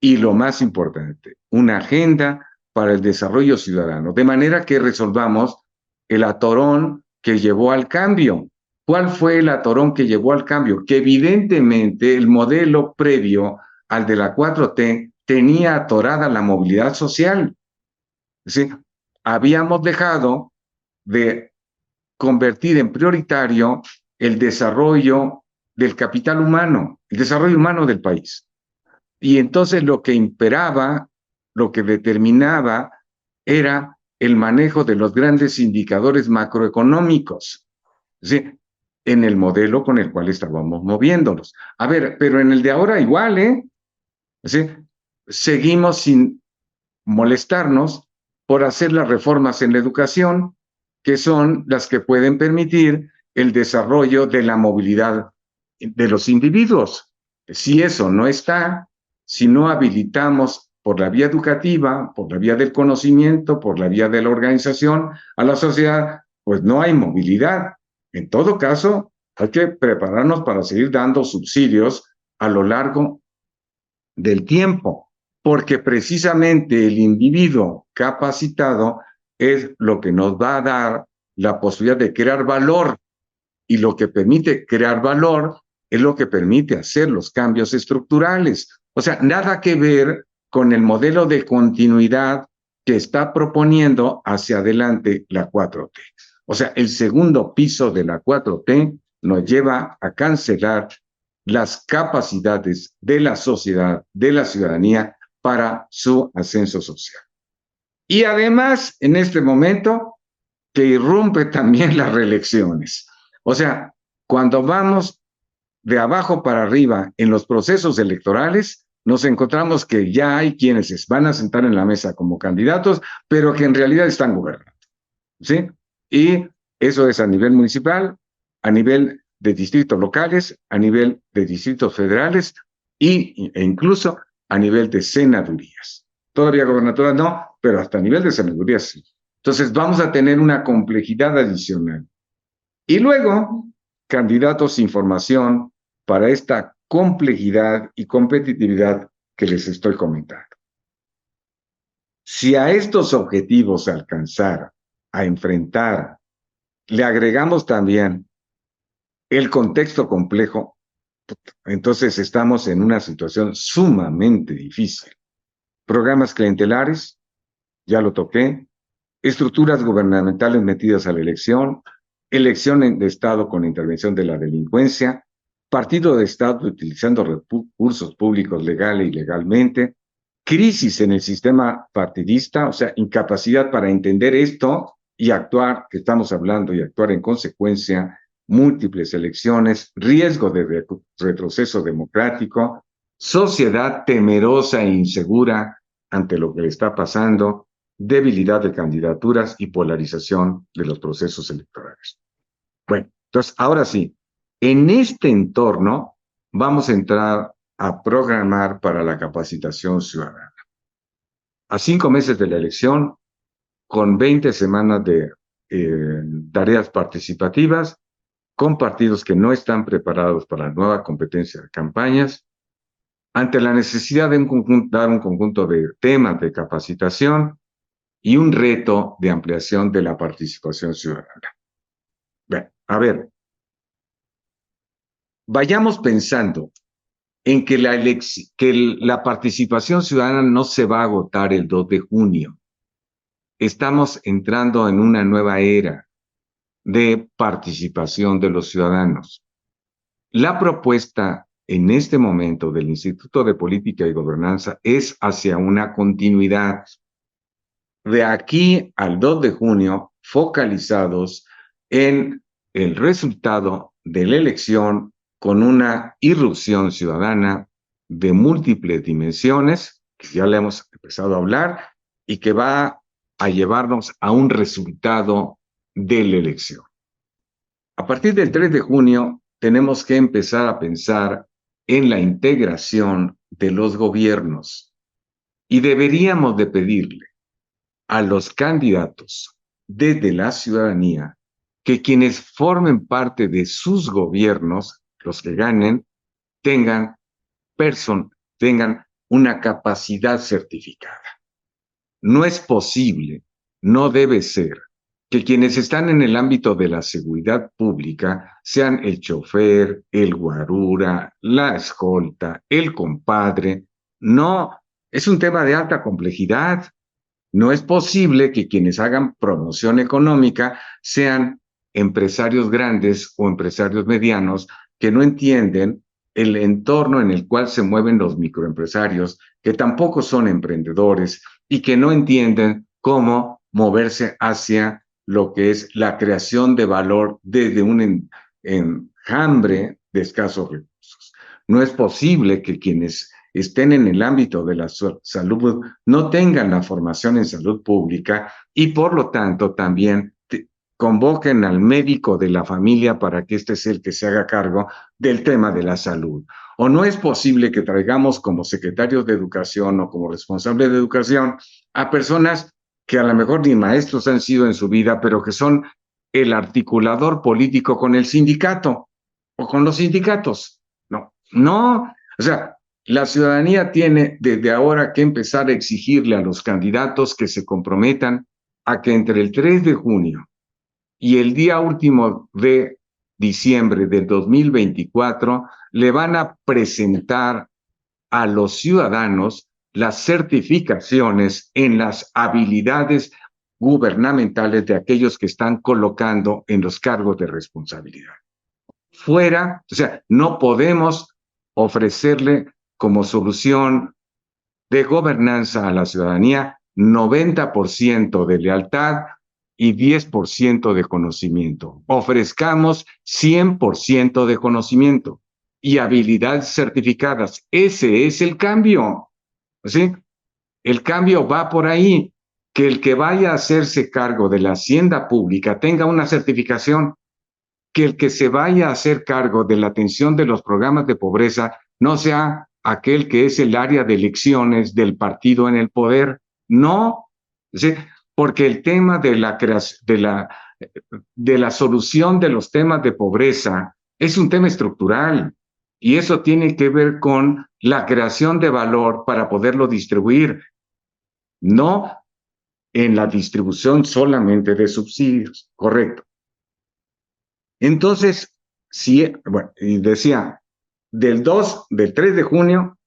Y lo más importante, una agenda para el desarrollo ciudadano, de manera que resolvamos el atorón que llevó al cambio. ¿Cuál fue el atorón que llevó al cambio? Que evidentemente el modelo previo al de la 4T tenía atorada la movilidad social. ¿Sí? Habíamos dejado de convertir en prioritario el desarrollo del capital humano, el desarrollo humano del país. Y entonces lo que imperaba, lo que determinaba, era el manejo de los grandes indicadores macroeconómicos, ¿sí? En el modelo con el cual estábamos moviéndonos. A ver, pero en el de ahora igual, ¿eh? ¿Sí? Seguimos sin molestarnos por hacer las reformas en la educación, que son las que pueden permitir el desarrollo de la movilidad de los individuos. Si eso no está, si no habilitamos por la vía educativa, por la vía del conocimiento, por la vía de la organización a la sociedad, pues no hay movilidad. En todo caso, hay que prepararnos para seguir dando subsidios a lo largo del tiempo, porque precisamente el individuo capacitado es lo que nos va a dar la posibilidad de crear valor, y lo que permite crear valor es lo que permite hacer los cambios estructurales. O sea, nada que ver con el modelo de continuidad que está proponiendo hacia adelante la 4T. O sea, el segundo piso de la 4T nos lleva a cancelar las capacidades de la sociedad, de la ciudadanía, para su ascenso social. Y además, en este momento, que irrumpe también las reelecciones. O sea, cuando vamos de abajo para arriba en los procesos electorales, nos encontramos que ya hay quienes se van a sentar en la mesa como candidatos, pero que en realidad están gobernando. ¿Sí? Y eso es a nivel municipal, a nivel de distritos locales, a nivel de distritos federales e incluso a nivel de senadurías. Todavía gobernaturas no, pero hasta a nivel de senadurías sí. Entonces vamos a tener una complejidad adicional. Y luego, candidatos sin formación para esta complejidad y competitividad que les estoy comentando. Si a estos objetivos a alcanzar, a enfrentar, le agregamos también el contexto complejo, entonces estamos en una situación sumamente difícil. Programas clientelares, ya lo toqué, estructuras gubernamentales metidas a la elección de Estado con intervención de la delincuencia, partido de Estado utilizando recursos públicos legal e ilegalmente, crisis en el sistema partidista, o sea, incapacidad para entender esto y actuar, que estamos hablando, y actuar en consecuencia, múltiples elecciones, riesgo de retroceso democrático, sociedad temerosa e insegura ante lo que le está pasando, debilidad de candidaturas y polarización de los procesos electorales. Bueno, entonces, ahora sí, en este entorno vamos a entrar a programar para la capacitación ciudadana. A 5 meses de la elección, con 20 semanas de tareas participativas, con partidos que no están preparados para la nueva competencia de campañas, ante la necesidad de dar un conjunto de temas de capacitación y un reto de ampliación de la participación ciudadana. Bien, a ver, vayamos pensando en que la participación ciudadana no se va a agotar el 2 de junio. Estamos entrando en una nueva era de participación de los ciudadanos. La propuesta en este momento del Instituto de Política y Gobernanza es hacia una continuidad. De aquí al 2 de junio, focalizados en el resultado de la elección con una irrupción ciudadana de múltiples dimensiones, que ya le hemos empezado a hablar, y que va a llevarnos a un resultado de la elección. A partir del 3 de junio, tenemos que empezar a pensar en la integración de los gobiernos y deberíamos de pedirle a los candidatos desde la ciudadanía que quienes formen parte de sus gobiernos, los que ganen, tengan una capacidad certificada. No es posible, no debe ser, que quienes están en el ámbito de la seguridad pública sean el chofer, el guarura, la escolta, el compadre. No, es un tema de alta complejidad. No es posible que quienes hagan promoción económica sean empresarios grandes o empresarios medianos que no entienden el entorno en el cual se mueven los microempresarios, que tampoco son emprendedores y que no entienden cómo moverse hacia lo que es la creación de valor desde un enjambre de escasos recursos. No es posible que quienes estén en el ámbito de la salud no tengan la formación en salud pública y por lo tanto también convoquen al médico de la familia para que este sea el que se haga cargo del tema de la salud. O no es posible que traigamos como secretarios de educación o como responsables de educación a personas que a lo mejor ni maestros han sido en su vida, pero que son el articulador político con el sindicato o con los sindicatos. No, o sea, la ciudadanía tiene desde ahora que empezar a exigirle a los candidatos que se comprometan a que entre el 3 de junio y el día último de diciembre del 2024 le van a presentar a los ciudadanos las certificaciones en las habilidades gubernamentales de aquellos que están colocando en los cargos de responsabilidad. Fuera, o sea, no podemos ofrecerle como solución de gobernanza a la ciudadanía 90% de lealtad y 10% de conocimiento. Ofrezcamos 100% de conocimiento y habilidades certificadas. Ese es el cambio. ¿Sí? El cambio va por ahí. Que el que vaya a hacerse cargo de la hacienda pública tenga una certificación. Que el que se vaya a hacer cargo de la atención de los programas de pobreza no sea aquel que es el área de elecciones del partido en el poder. No, ¿sí? Porque el tema de la solución de los temas de pobreza es un tema estructural y eso tiene que ver con la creación de valor para poderlo distribuir, no en la distribución solamente de subsidios, correcto. Entonces, bueno, y decía, del 3 de junio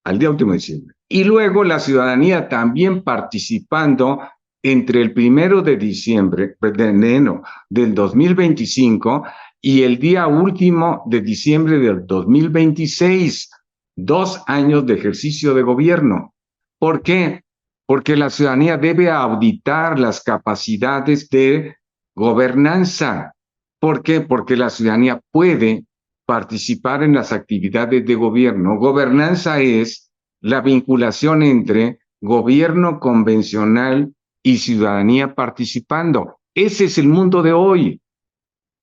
al día último de diciembre. Y luego la ciudadanía también participando entre el 1 de diciembre, de enero del 2025 y el día último de diciembre del 2026, 2 años de ejercicio de gobierno. ¿Por qué? Porque la ciudadanía debe auditar las capacidades de gobernanza. ¿Por qué? Porque la ciudadanía puede participar en las actividades de gobierno. Gobernanza es la vinculación entre gobierno convencional y ciudadanía participando. Ese es el mundo de hoy.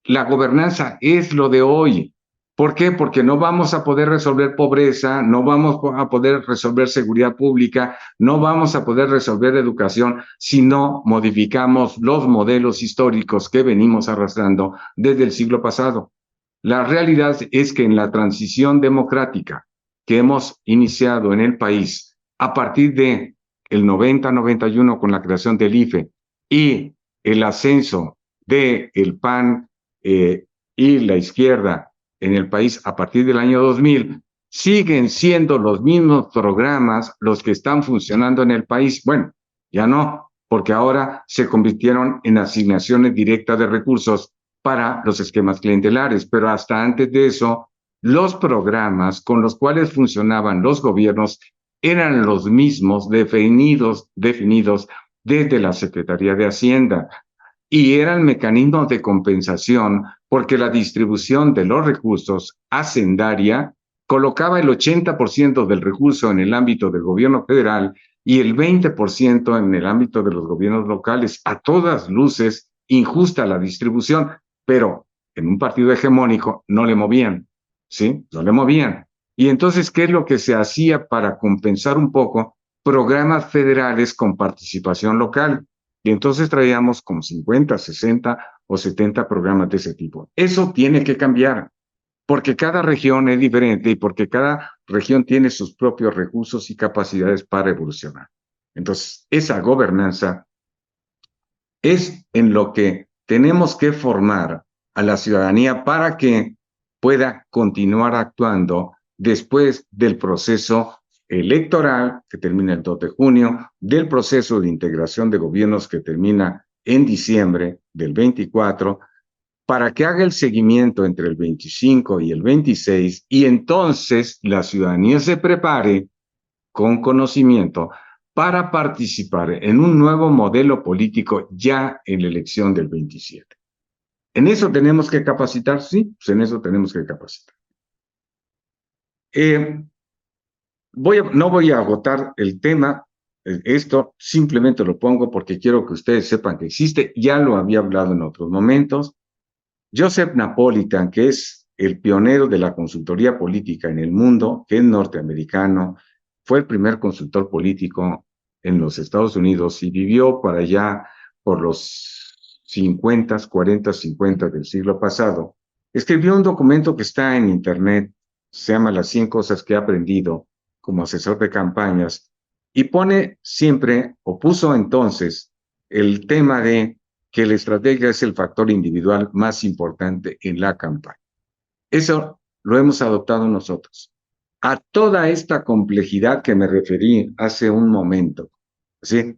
La gobernanza es lo de hoy. ¿Por qué? Porque no vamos a poder resolver pobreza, no vamos a poder resolver seguridad pública, no vamos a poder resolver educación si no modificamos los modelos históricos que venimos arrastrando desde el siglo pasado. La realidad es que en la transición democrática que hemos iniciado en el país a partir de el 90-91 con la creación del IFE y el ascenso del PAN y la izquierda en el país a partir del año 2000, siguen siendo los mismos programas los que están funcionando en el país. Bueno, ya no, porque ahora se convirtieron en asignaciones directas de recursos para los esquemas clientelares, pero hasta antes de eso, los programas con los cuales funcionaban los gobiernos eran los mismos definidos desde la Secretaría de Hacienda y eran mecanismos de compensación porque la distribución de los recursos hacendaria colocaba el 80% del recurso en el ámbito del gobierno federal y el 20% en el ámbito de los gobiernos locales. A todas luces, injusta la distribución, pero en un partido hegemónico no le movían, ¿sí? No le movían. Y entonces, ¿qué es lo que se hacía para compensar un poco? Programas federales con participación local. Y entonces traíamos como 50, 60 o 70 programas de ese tipo. Eso tiene que cambiar, porque cada región es diferente y porque cada región tiene sus propios recursos y capacidades para evolucionar. Entonces, esa gobernanza es en lo que tenemos que formar a la ciudadanía para que pueda continuar actuando después del proceso electoral que termina el 2 de junio, del proceso de integración de gobiernos que termina en diciembre del 24, para que haga el seguimiento entre el 25 y el 26 y entonces la ciudadanía se prepare con conocimiento para participar en un nuevo modelo político ya en la elección del 27. ¿En eso tenemos que capacitar? Sí, pues en eso tenemos que capacitar. No voy a agotar el tema, esto simplemente lo pongo porque quiero que ustedes sepan que existe, ya lo había hablado en otros momentos. Joseph Napolitan, que es el pionero de la consultoría política en el mundo, que es norteamericano, fue el primer consultor político en los Estados Unidos y vivió para allá por los 50, 40, 50 del siglo pasado. Escribió un documento que está en Internet, se llama Las 100 cosas que he aprendido como asesor de campañas, y pone siempre, o puso entonces, el tema de que la estrategia es el factor individual más importante en la campaña. Eso lo hemos adoptado nosotros. A toda esta complejidad que me referí hace un momento, ¿sí?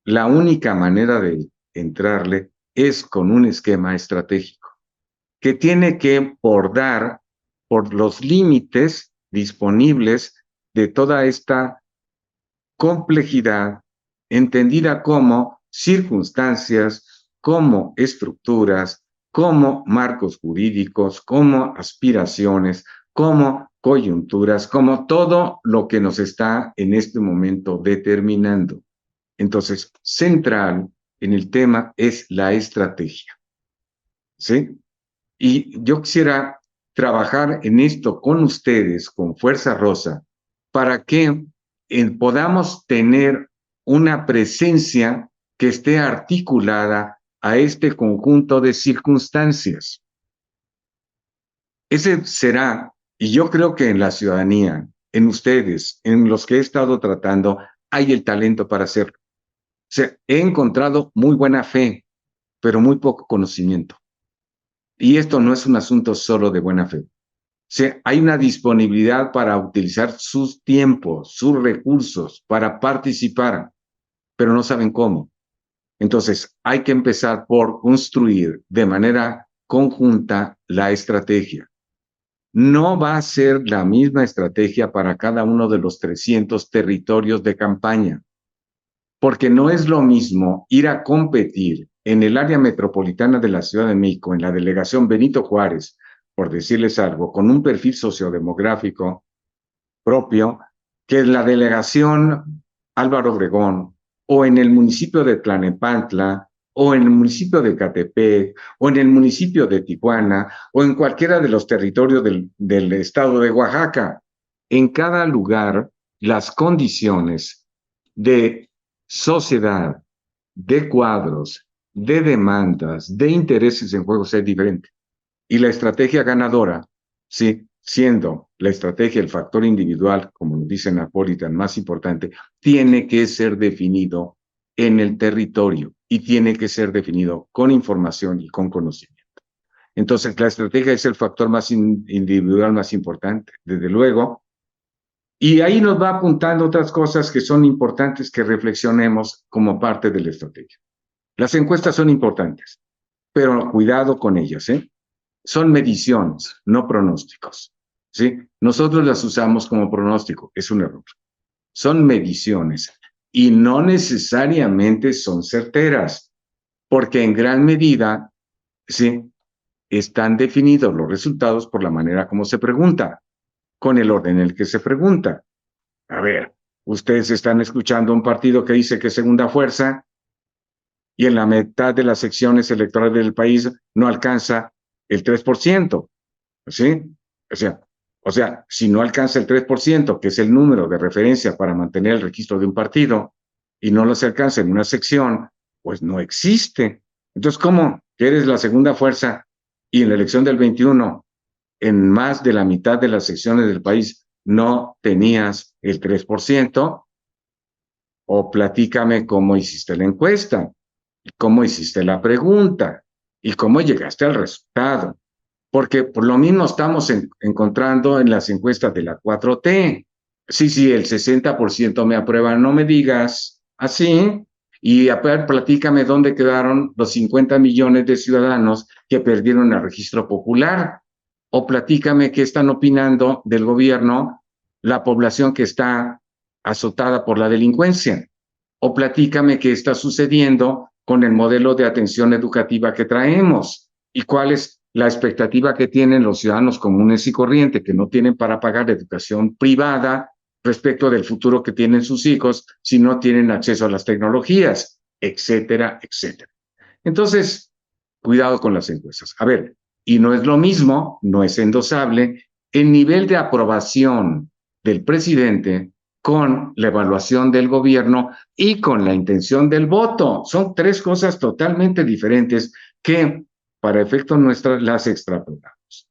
La única manera de entrarle es con un esquema estratégico que tiene que bordar por los límites disponibles de toda esta complejidad entendida como circunstancias, como estructuras, como marcos jurídicos, como aspiraciones, como coyunturas, como todo lo que nos está en este momento determinando. Entonces, central en el tema es la estrategia, ¿sí? Y yo quisiera trabajar en esto con ustedes, con Fuerza Rosa, para que podamos tener una presencia que esté articulada a este conjunto de circunstancias. Ese será, y yo creo que en la ciudadanía, en ustedes, en los que he estado tratando, hay el talento para hacerlo. O sea, he encontrado muy buena fe, pero muy poco conocimiento. Y esto no es un asunto solo de buena fe. O sea, hay una disponibilidad para utilizar sus tiempos, sus recursos, para participar, pero no saben cómo. Entonces, hay que empezar por construir de manera conjunta la estrategia. No va a ser la misma estrategia para cada uno de los 300 territorios de campaña, porque no es lo mismo ir a competir en el área metropolitana de la Ciudad de México, en la delegación Benito Juárez, por decirles algo, con un perfil sociodemográfico propio, que es la delegación Álvaro Obregón, o en el municipio de Tlanepantla, o en el municipio de Catepec, o en el municipio de Tijuana, o en cualquiera de los territorios del estado de Oaxaca. En cada lugar, las condiciones de sociedad, de cuadros, de demandas, de intereses en juego es diferente. Y la estrategia ganadora, sí, siendo la estrategia el factor individual, como nos dice Napolitan, más importante, tiene que ser definido en el territorio y tiene que ser definido con información y con conocimiento. Entonces, la estrategia es el factor más individual más importante, desde luego, y ahí nos va apuntando otras cosas que son importantes que reflexionemos como parte de la estrategia. Las encuestas son importantes, pero cuidado con ellas, ¿eh? Son mediciones, no pronósticos, ¿sí? Nosotros las usamos como pronóstico, es un error. Son mediciones y no necesariamente son certeras, porque en gran medida, ¿sí? Están definidos los resultados por la manera como se pregunta, con el orden en el que se pregunta. A ver, ustedes están escuchando un partido que dice que es segunda fuerza y en la mitad de las secciones electorales del país no alcanza el 3%, ¿sí? O sea, si no alcanza el 3%, que es el número de referencia para mantener el registro de un partido, y no los alcanza en una sección, pues no existe. Entonces, ¿cómo que eres la segunda fuerza y en la elección del 21, en más de la mitad de las secciones del país, no tenías el 3%? O platícame cómo hiciste la encuesta, cómo hiciste la pregunta y cómo llegaste al resultado. Porque por lo mismo estamos encontrando en las encuestas de la 4T. Sí, el 60% me aprueba, no me digas así. Y a ver, platícame dónde quedaron los 50 millones de ciudadanos que perdieron el registro popular. O platícame qué están opinando del gobierno la población que está azotada por la delincuencia. O platícame qué está sucediendo con el modelo de atención educativa que traemos y cuál es la expectativa que tienen los ciudadanos comunes y corrientes que no tienen para pagar educación privada respecto del futuro que tienen sus hijos si no tienen acceso a las tecnologías, etcétera, etcétera. Entonces, cuidado con las encuestas. A ver, y no es lo mismo, no es endosable el nivel de aprobación del presidente con la evaluación del gobierno y con la intención del voto. Son tres cosas totalmente diferentes que para efectos nuestros las extrapolamos.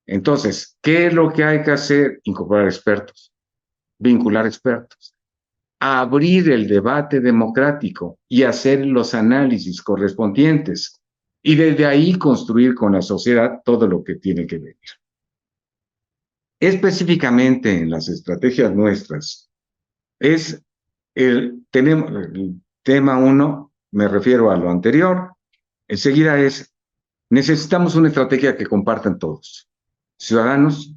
Entonces, ¿qué es lo que hay que hacer? Incorporar expertos, vincular expertos, abrir el debate democrático y hacer los análisis correspondientes y desde ahí construir con la sociedad todo lo que tiene que venir. Específicamente en las estrategias nuestras, tenemos el tema 1, me refiero a lo anterior, enseguida necesitamos una estrategia que compartan todos, ciudadanos,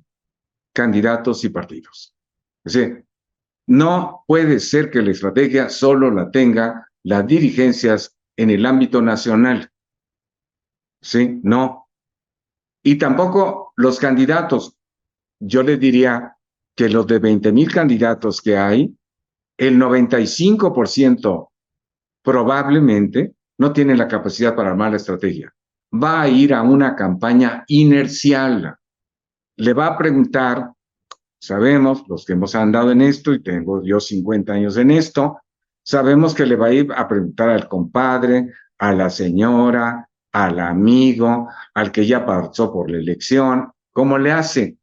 candidatos y partidos. Es decir, no puede ser que la estrategia solo la tenga las dirigencias en el ámbito nacional. ¿Sí? No. Y tampoco los candidatos. Yo les diría que los de 20,000 candidatos que hay, el 95% probablemente no tiene la capacidad para armar la estrategia. Va a ir a una campaña inercial. Le va a preguntar, sabemos, los que hemos andado en esto, y tengo yo 50 años en esto, sabemos que le va a ir a preguntar al compadre, a la señora, al amigo, al que ya pasó por la elección, ¿cómo le hace?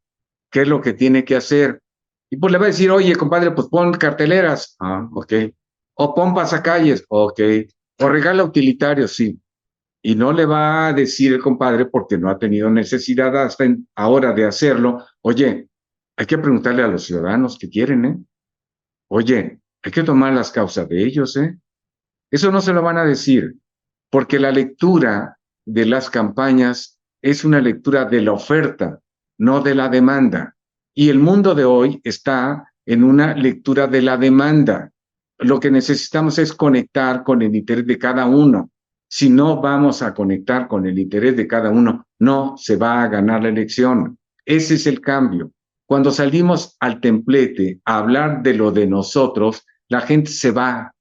¿Qué es lo que tiene que hacer? Y pues le va a decir, oye, compadre, pues pon carteleras. Ah, ok. O pon pasacalles. Ok. O regala utilitarios, sí. Y no le va a decir el compadre, porque no ha tenido necesidad hasta ahora de hacerlo. Oye, hay que preguntarle a los ciudadanos qué quieren, ¿eh? Oye, hay que tomar las causas de ellos, ¿eh? Eso no se lo van a decir, porque la lectura de las campañas es una lectura de la oferta, no de la demanda. Y el mundo de hoy está en una lectura de la demanda. Lo que necesitamos es conectar con el interés de cada uno. Si no vamos a conectar con el interés de cada uno, no se va a ganar la elección. Ese es el cambio. Cuando salimos al templete a hablar de lo de nosotros, la gente se va.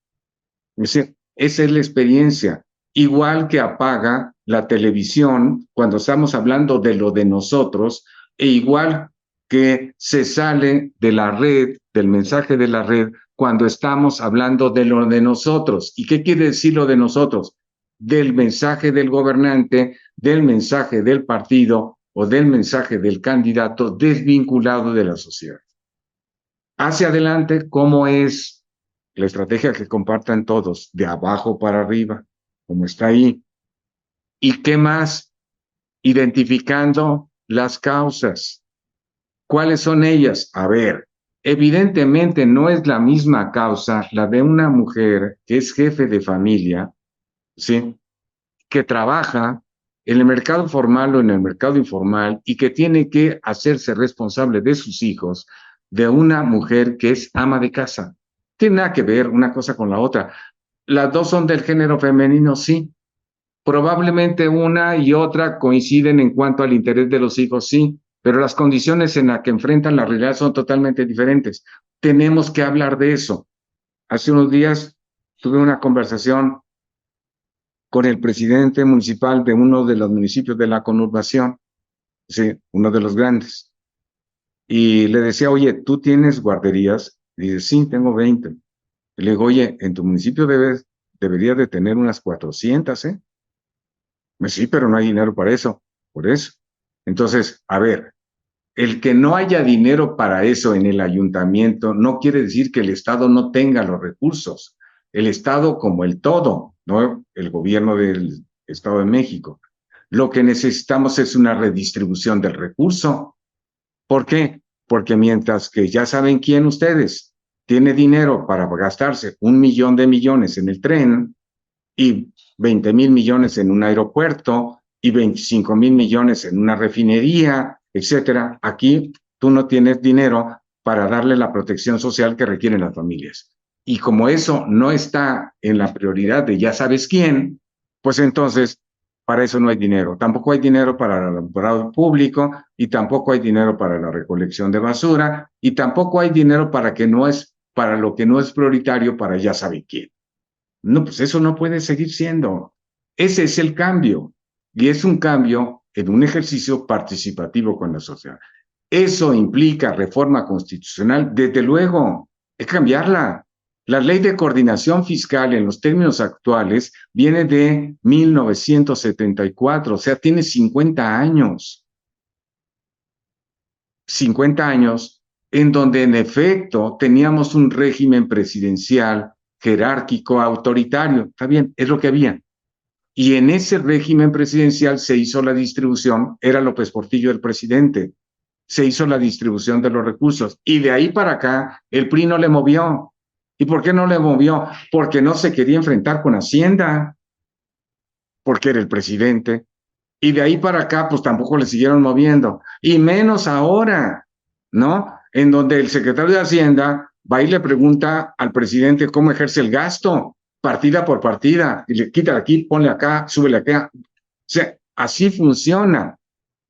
Es decir, esa es la experiencia. igual que apaga la televisión cuando estamos hablando de lo de nosotros, e igual que se sale de la red, del mensaje de la red, cuando estamos hablando de lo de nosotros. ¿Y qué quiere decir lo de nosotros? Del mensaje del gobernante, del mensaje del partido o del mensaje del candidato desvinculado de la sociedad. Hacia adelante, ¿cómo es la estrategia que compartan todos? De abajo para arriba, como está ahí. ¿Y qué más? Identificando las causas. ¿Cuáles son ellas? A ver, evidentemente no es la misma causa la de una mujer que es jefe de familia, ¿sí? Que trabaja en el mercado formal o en el mercado informal y que tiene que hacerse responsable de sus hijos, de una mujer que es ama de casa. Tiene nada que ver una cosa con la otra. Las dos son del género femenino, sí. Probablemente una y otra coinciden en cuanto al interés de los hijos, sí, pero las condiciones en las que enfrentan la realidad son totalmente diferentes. Tenemos que hablar de eso. Hace unos días tuve una conversación con el presidente municipal de uno de los municipios de la conurbación, sí, uno de los grandes, y le decía, oye, ¿tú tienes guarderías? Y dice, sí, tengo 20. Y le digo, oye, en tu municipio deberías de tener unas 400, ¿eh? Sí, pero no hay dinero para eso, por eso. Entonces, a ver, el que no haya dinero para eso en el ayuntamiento no quiere decir que el Estado no tenga los recursos. El Estado como el todo, ¿no? El gobierno del Estado de México. Lo que necesitamos es una redistribución del recurso. ¿Por qué? Porque mientras que ya saben quién ustedes tiene dinero para gastarse 1 millón de millones en el tren, y 20,000 millones en un aeropuerto y 25,000 millones en una refinería, etcétera. Aquí tú no tienes dinero para darle la protección social que requieren las familias. Y como eso no está en la prioridad de ya sabes quién, pues entonces para eso no hay dinero. Tampoco hay dinero para el alumbrado público y tampoco hay dinero para la recolección de basura y tampoco hay dinero para lo que no es prioritario para ya saben quién. No, pues eso no puede seguir siendo. Ese es el cambio. Y es un cambio en un ejercicio participativo con la sociedad. Eso implica reforma constitucional, desde luego, es cambiarla. La ley de coordinación fiscal en los términos actuales viene de 1974, o sea, tiene 50 años. 50 años en donde en efecto teníamos un régimen presidencial jerárquico, autoritario. Está bien, es lo que había. Y en ese régimen presidencial se hizo la distribución, era López Portillo el presidente, se hizo la distribución de los recursos. Y de ahí para acá, el PRI no le movió. ¿Y por qué no le movió? Porque no se quería enfrentar con Hacienda, porque era el presidente. Y de ahí para acá, pues tampoco le siguieron moviendo. Y menos ahora, ¿no? En donde el secretario de Hacienda va y le pregunta al presidente cómo ejerce el gasto, partida por partida, y le quita aquí, ponle acá, súbele acá. O sea, así funciona.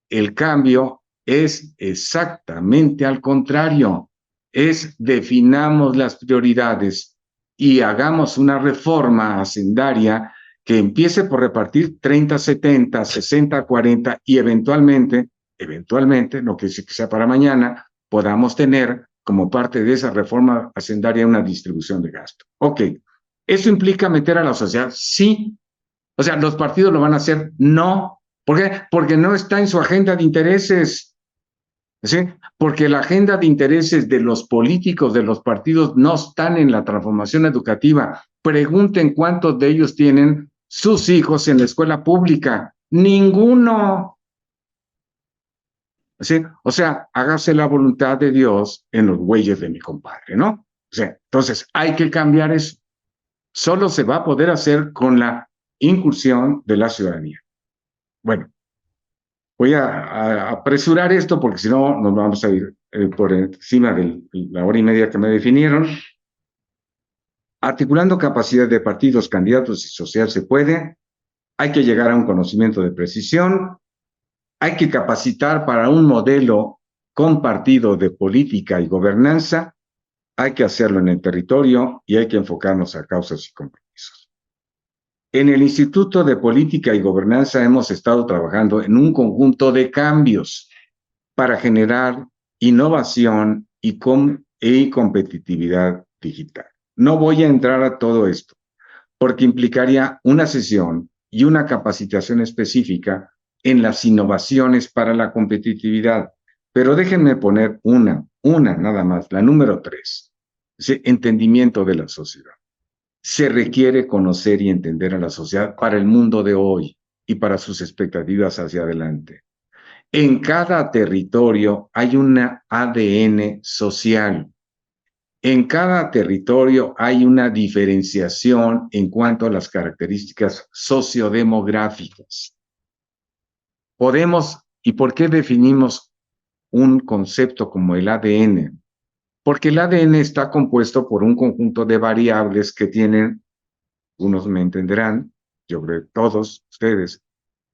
El cambio es exactamente al contrario. Es definamos las prioridades y hagamos una reforma hacendaria que empiece por repartir 30-70, 60-40 y eventualmente, no que sea para mañana, podamos tener como parte de esa reforma hacendaria una distribución de gasto. Ok, ¿eso implica meter a la sociedad? Sí. O sea, ¿los partidos lo van a hacer? No. ¿Por qué? Porque no está en su agenda de intereses. ¿Sí? Porque la agenda de intereses de los políticos, de los partidos, no están en la transformación educativa. Pregunten cuántos de ellos tienen sus hijos en la escuela pública. Ninguno. ¿Sí? O sea, hágase la voluntad de Dios en los bueyes de mi compadre, ¿no? O sea, entonces hay que cambiar eso. Solo se va a poder hacer con la incursión de la ciudadanía. Bueno, voy a apresurar esto porque si no nos vamos a ir por encima de la hora y media que me definieron. Articulando capacidad de partidos, candidatos y social se puede. Hay que llegar a un conocimiento de precisión. Hay que capacitar para un modelo compartido de política y gobernanza. Hay que hacerlo en el territorio y hay que enfocarnos a causas y compromisos. En el Instituto de Política y Gobernanza hemos estado trabajando en un conjunto de cambios para generar innovación y competitividad digital. No voy a entrar a todo esto porque implicaría una sesión y una capacitación específica en las innovaciones para la competitividad. Pero déjenme poner una nada más, la número 3, entendimiento de la sociedad. Se requiere conocer y entender a la sociedad para el mundo de hoy y para sus expectativas hacia adelante. En cada territorio hay una ADN social. En cada territorio hay una diferenciación en cuanto a las características sociodemográficas. ¿Y por qué definimos un concepto como el ADN? Porque el ADN está compuesto por un conjunto de variables que tienen, unos me entenderán, yo creo que todos ustedes,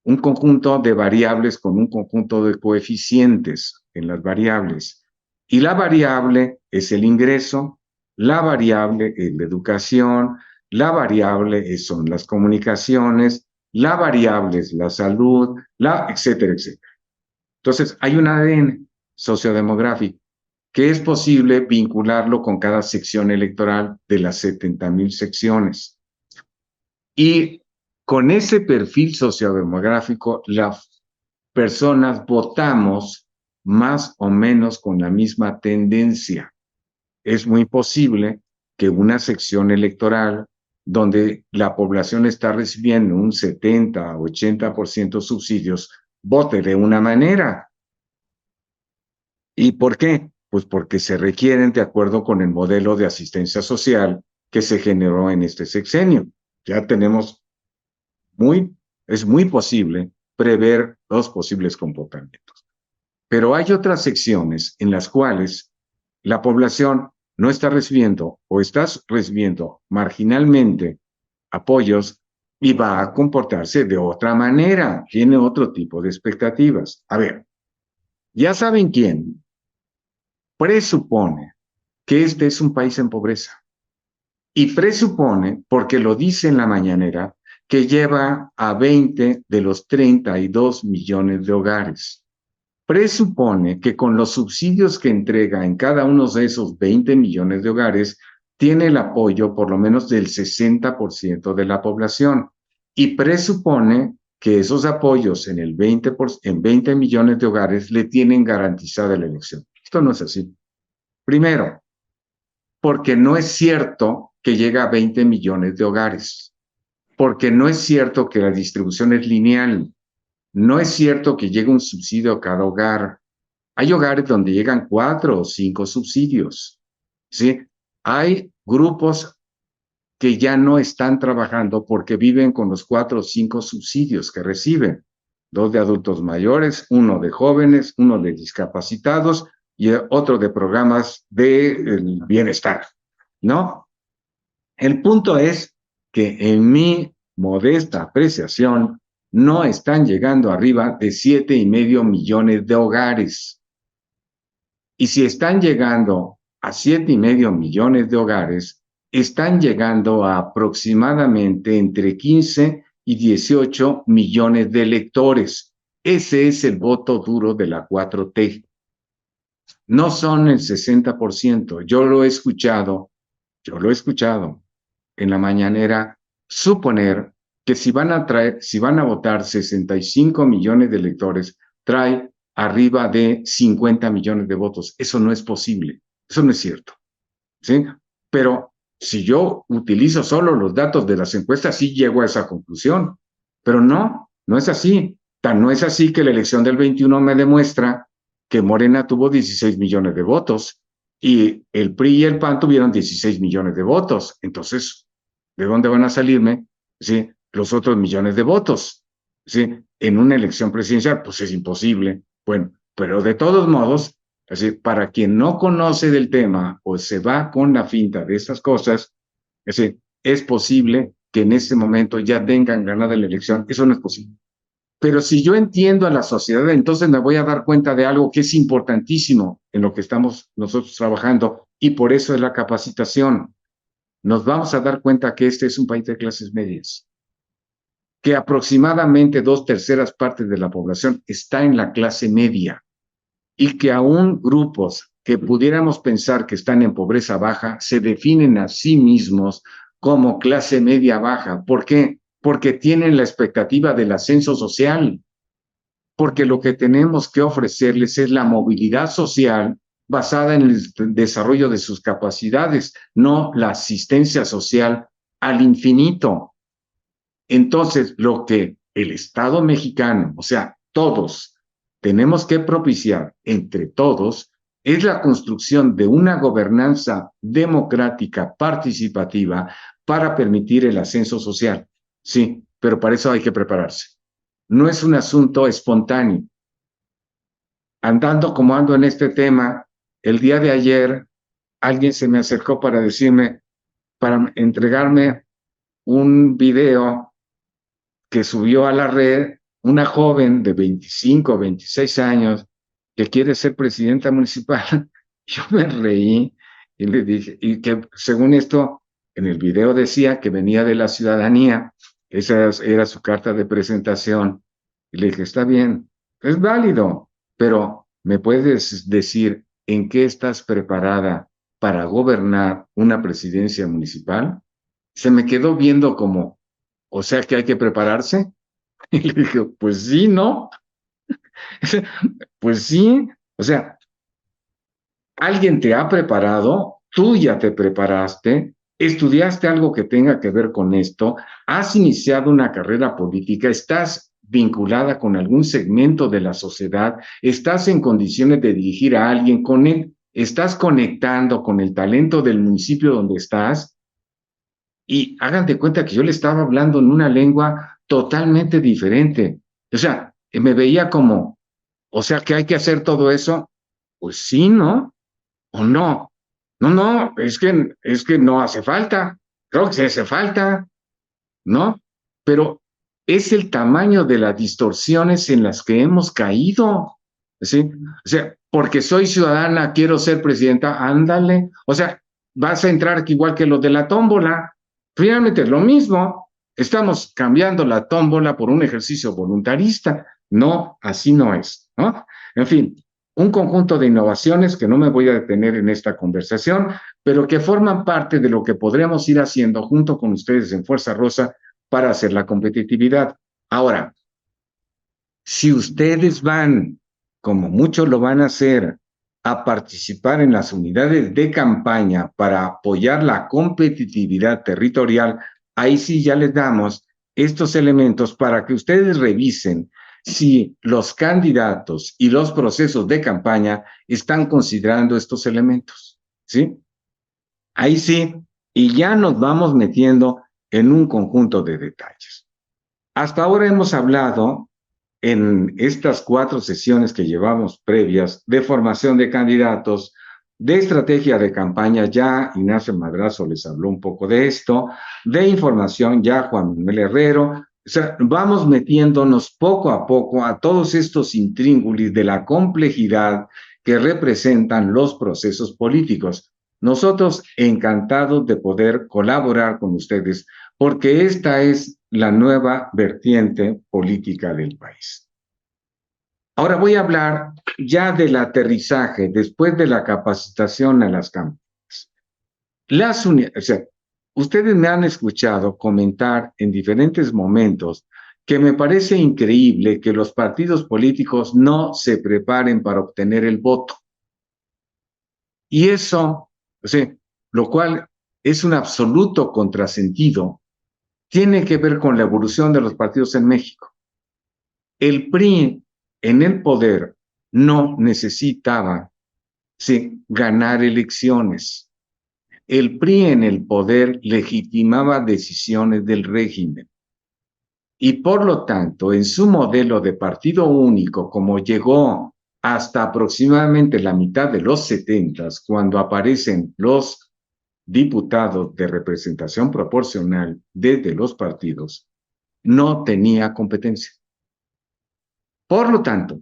un conjunto de variables con un conjunto de coeficientes en las variables. Y la variable es el ingreso, la variable es la educación, la variable son las comunicaciones, la variable es la salud, etcétera, etcétera. Entonces, hay un ADN sociodemográfico que es posible vincularlo con cada sección electoral de las 70,000 secciones. Y con ese perfil sociodemográfico, las personas votamos más o menos con la misma tendencia. Es muy posible que una sección electoral donde la población está recibiendo un 70, 80% subsidios, vote de una manera. ¿Y por qué? Pues porque se requieren de acuerdo con el modelo de asistencia social que se generó en este sexenio. Ya tenemos es muy posible prever los posibles comportamientos. Pero hay otras secciones en las cuales la población no está recibiendo o está recibiendo marginalmente apoyos y va a comportarse de otra manera, tiene otro tipo de expectativas. A ver, ya saben quién presupone que este es un país en pobreza. Y presupone, porque lo dice en la mañanera, que lleva a 20 de los 32 millones de hogares. Presupone que con los subsidios que entrega en cada uno de esos 20 millones de hogares, tiene el apoyo por lo menos del 60% de la población. Y presupone que esos apoyos en 20 millones de hogares le tienen garantizada la elección. Esto no es así. Primero, porque no es cierto que llega a 20 millones de hogares, porque no es cierto que la distribución es lineal, no es cierto que llega un subsidio a cada hogar. Hay hogares donde llegan 4 o 5 subsidios, ¿sí? Hay grupos que ya no están trabajando porque viven con los 4 o 5 subsidios que reciben. 2 de adultos mayores, 1 de jóvenes, 1 de discapacitados y otro de programas de bienestar, ¿no? El punto es que en mi modesta apreciación no están llegando arriba de 7,5 millones de hogares. Y si están llegando a 7,5 millones de hogares, están llegando a aproximadamente entre 15 y 18 millones de electores. Ese es el voto duro de la 4T. No son el 60%. Yo lo he escuchado en la mañanera suponer que si van a votar 65 millones de electores, trae arriba de 50 millones de votos. Eso no es posible. Eso no es cierto. ¿Sí? Pero si yo utilizo solo los datos de las encuestas, sí llego a esa conclusión. Pero no es así. Tan no es así que la elección del 21 me demuestra que Morena tuvo 16 millones de votos y el PRI y el PAN tuvieron 16 millones de votos. Entonces, ¿de dónde van a salirme, ¿sí?, los otros millones de votos? ¿Sí? En una elección presidencial, pues es imposible. Bueno, pero de todos modos, así, para quien no conoce del tema o se va con la finta de estas cosas, es posible que en este momento ya tengan ganada la elección. Eso no es posible. Pero si yo entiendo a la sociedad, entonces me voy a dar cuenta de algo que es importantísimo en lo que estamos nosotros trabajando, y por eso es la capacitación. Nos vamos a dar cuenta que este es un país de clases medias. que aproximadamente 2/3 partes de la población está en la clase media y que aún grupos que pudiéramos pensar que están en pobreza baja se definen a sí mismos como clase media baja. ¿Por qué? Porque tienen la expectativa del ascenso social, porque lo que tenemos que ofrecerles es la movilidad social basada en el desarrollo de sus capacidades, no la asistencia social al infinito. Entonces, lo que el Estado mexicano, o sea, todos, tenemos que propiciar entre todos es la construcción de una gobernanza democrática participativa para permitir el ascenso social. Sí, pero para eso hay que prepararse. No es un asunto espontáneo. Andando como ando en este tema, el día de ayer alguien se me acercó para decirme, para entregarme un video que subió a la red una joven de 25 o 26 años que quiere ser presidenta municipal. Yo me reí y le dije, y que según esto, en el video decía que venía de la ciudadanía, esa era su carta de presentación. Y le dije, está bien, es válido, pero ¿me puedes decir en qué estás preparada para gobernar una presidencia municipal? Se me quedó viendo como, o sea que hay que prepararse. Y le dije, pues sí, ¿no? Pues sí, o sea, alguien te ha preparado, tú ya te preparaste, estudiaste algo que tenga que ver con esto, has iniciado una carrera política, estás vinculada con algún segmento de la sociedad, estás en condiciones de dirigir a alguien, con él, estás conectando con el talento del municipio donde estás, y hagan de cuenta que yo le estaba hablando en una lengua totalmente diferente. O sea, me veía como, o sea, que hay que hacer todo eso. Pues sí, ¿no? ¿O no? No, no, es que no hace falta. Creo que sí hace falta, ¿no? Pero es el tamaño de las distorsiones en las que hemos caído, ¿sí? O sea, porque soy ciudadana, quiero ser presidenta, ándale. O sea, vas a entrar igual que los de la tómbola. Finalmente es lo mismo. Estamos cambiando la tómbola por un ejercicio voluntarista. No, así no es, ¿no? En fin, un conjunto de innovaciones que no me voy a detener en esta conversación, pero que forman parte de lo que podremos ir haciendo junto con ustedes en Fuerza Rosa para hacer la competitividad. Ahora, si ustedes van, como muchos lo van a hacer, a participar en las unidades de campaña para apoyar la competitividad territorial, ahí sí ya les damos estos elementos para que ustedes revisen si los candidatos y los procesos de campaña están considerando estos elementos, ¿sí? Ahí sí, y ya nos vamos metiendo en un conjunto de detalles. Hasta ahora hemos hablado en estas 4 sesiones que llevamos previas de formación de candidatos, de estrategia de campaña, ya Ignacio Madrazo les habló un poco de esto, de información, ya Juan Manuel Herrero. O sea, vamos metiéndonos poco a poco a todos estos intríngulis de la complejidad que representan los procesos políticos. Nosotros encantados de poder colaborar con ustedes porque esta es la nueva vertiente política del país. Ahora voy a hablar ya del aterrizaje después de la capacitación a las campañas. O sea, ustedes me han escuchado comentar en diferentes momentos que me parece increíble que los partidos políticos no se preparen para obtener el voto. Y eso, o sea, lo cual es un absoluto contrasentido, tiene que ver con la evolución de los partidos en México. El PRI en el poder no necesitaba, sí, ganar elecciones. El PRI en el poder legitimaba decisiones del régimen. Y por lo tanto, en su modelo de partido único, como llegó hasta aproximadamente la mitad de los 70, cuando aparecen los diputados de representación proporcional desde los partidos, no tenía competencia. Por lo tanto,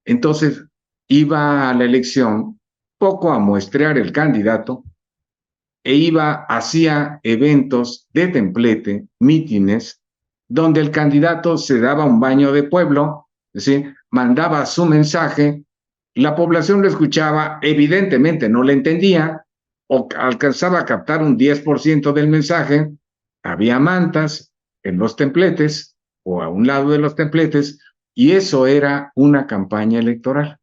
entonces iba a la elección poco a muestrear el candidato e hacía eventos de templete, mítines, donde el candidato se daba un baño de pueblo, ¿sí? Mandaba su mensaje, la población lo escuchaba, evidentemente no le entendía, o alcanzaba a captar un 10% del mensaje, había mantas en los templetes o a un lado de los templetes, y eso era una campaña electoral.